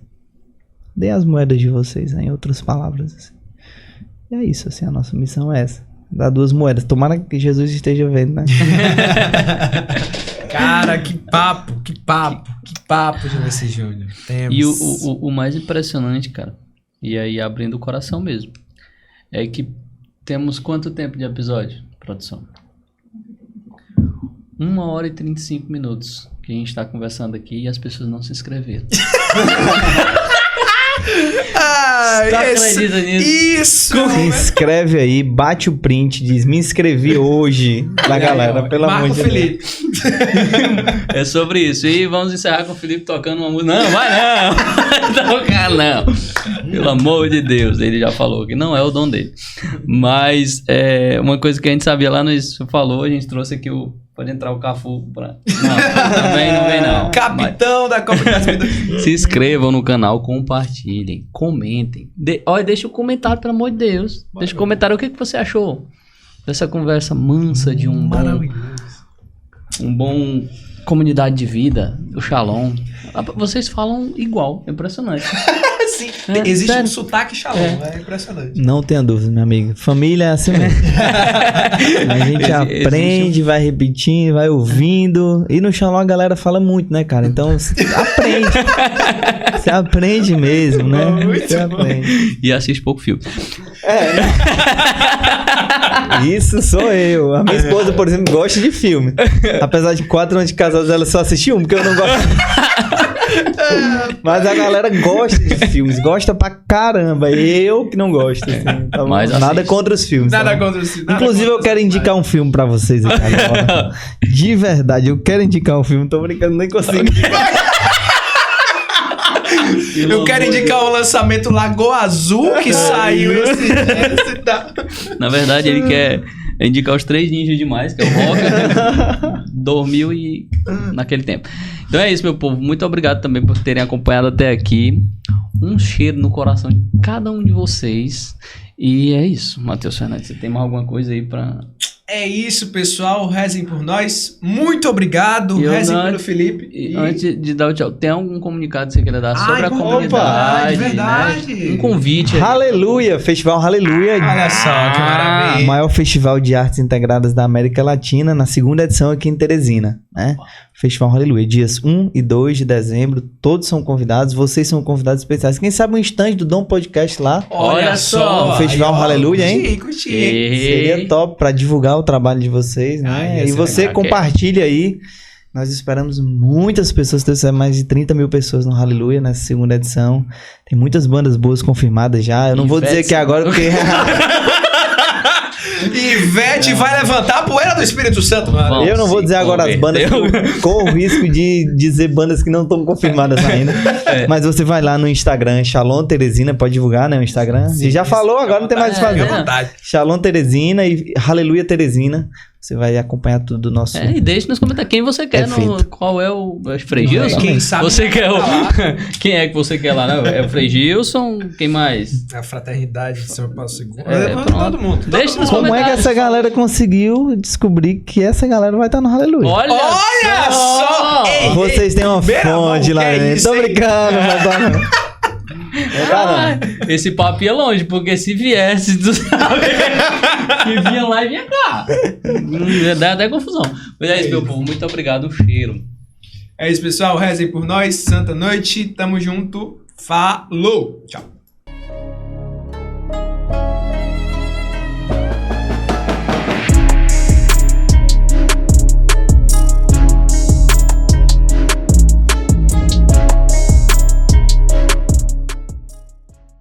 Speaker 3: Dê as moedas de vocês, né? Em outras palavras. Assim. E é isso, assim, a nossa missão é essa. Dar 2 moedas. Tomara que Jesus esteja vendo, né?
Speaker 1: Cara, que papo, José Júnior.
Speaker 2: E o mais impressionante, cara, e aí abrindo o coração mesmo, é que temos quanto tempo de episódio, produção? 1h35 que a gente tá conversando aqui e as pessoas não se inscreveram. Você acredita nisso?
Speaker 1: Isso!
Speaker 3: Se inscreve aí, bate o print, diz me inscrevi hoje da galera, pelo amor de Deus.
Speaker 2: É sobre isso. E vamos encerrar com o Felipe tocando uma música. Não, vai não! Tocar não! Pelo amor de Deus, ele já falou que não é o dom dele. Mas uma coisa que a gente sabia lá no Isso Falou, a gente trouxe aqui pode entrar o Cafu pra... Não vem não.
Speaker 1: Capitão da Copa das Vidas.
Speaker 2: Se inscrevam no canal, compartilhem, comentem. Olha, deixa o comentário, pelo amor de Deus. Deixa o comentário o que você achou dessa conversa mansa de um bom comunidade de vida, o Shalom. Vocês falam igual, é impressionante.
Speaker 1: Sim, existe sério? Um sotaque Shalom, é impressionante.
Speaker 3: Não tenha dúvida, meu amigo. Família é assim mesmo. A gente aprende, vai repetindo, vai ouvindo. E no Shalom a galera fala muito, né, cara? Então, aprende. Você aprende mesmo, né? Você aprende.
Speaker 2: E assiste pouco filme.
Speaker 3: Isso sou eu. A minha esposa, por exemplo, gosta de filme. Apesar de 4 anos de casados, ela só assistiu um, porque eu não gosto. Mas a galera gosta de filmes, gosta pra caramba. Eu que não gosto. Assim, tá nada contra os filmes.
Speaker 1: Nada contra os filmes.
Speaker 3: Inclusive, eu quero indicar um filme pra vocês aqui agora. De verdade, eu quero indicar um filme. Tô brincando, nem consigo.
Speaker 1: Eu quero indicar o lançamento Lagoa Azul, que saiu esse.
Speaker 2: Na verdade, ele quer indicar os 3 ninjas demais, que é o Rocker, dormiu e naquele tempo. Então é isso, meu povo. Muito obrigado também por terem acompanhado até aqui. Um cheiro no coração de cada um de vocês. E é isso, Matheus Fernandes. Você tem mais alguma coisa aí pra...
Speaker 1: É isso, pessoal. Rezem por nós. Muito obrigado. Rezem pelo Felipe.
Speaker 2: Antes de dar o tchau, tem algum comunicado que você queira dar sobre a comunidade?
Speaker 1: Verdade.
Speaker 2: Né? Um convite.
Speaker 3: Aleluia! Festival Aleluia.
Speaker 1: Olha só, que maravilha.
Speaker 3: O maior festival de artes integradas da América Latina, na 2ª edição aqui em Teresina, né? Festival Aleluia, dias 1 e 2 de dezembro, todos são convidados, vocês são convidados especiais. Quem sabe um stand do Dom Podcast lá.
Speaker 2: Olha só!
Speaker 3: O Festival Aleluia, hein?
Speaker 1: Curti.
Speaker 3: Seria top pra divulgar o trabalho de vocês, né? E você legal, compartilha aí. Nós esperamos muitas pessoas, mais de 30 mil pessoas no Aleluia, nessa 2ª edição. Tem muitas bandas boas confirmadas já. Eu não vou dizer que é agora, porque...
Speaker 1: Ivete vai levantar a poeira do Espírito Santo, mano.
Speaker 3: Eu não vou dizer agora as bandas, corro o risco de dizer bandas que não estão confirmadas ainda. Mas você vai lá no Instagram, Shalom Teresina, pode divulgar, né, o Instagram. Sim, já falou, agora não tem mais o que fazer. Shalom Teresina e Aleluia Teresina. Você vai acompanhar tudo do nosso...
Speaker 2: e deixe nos comentários quem você quer, qual é o Frei Gilson?
Speaker 1: Quem sabe
Speaker 2: você quer quem é que você quer lá, né? É o Frei Gilson? Quem mais?
Speaker 1: A Fraternidade de São Paulo II.
Speaker 2: Todo mundo. Deixa nos comentários.
Speaker 3: Como é que essa galera conseguiu descobrir que essa galera vai estar no Aleluia?
Speaker 1: Olha só!
Speaker 3: Vocês têm uma fonte lá dentro. Tô brincando, mas...
Speaker 2: Esse papo ia longe, porque se viesse, tu sabe, que vinha lá e vinha cá. Dá até confusão. Mas é isso, meu povo. Muito obrigado, um cheiro.
Speaker 1: É isso, pessoal. Rezem por nós. Santa noite. Tamo junto. Falou. Tchau.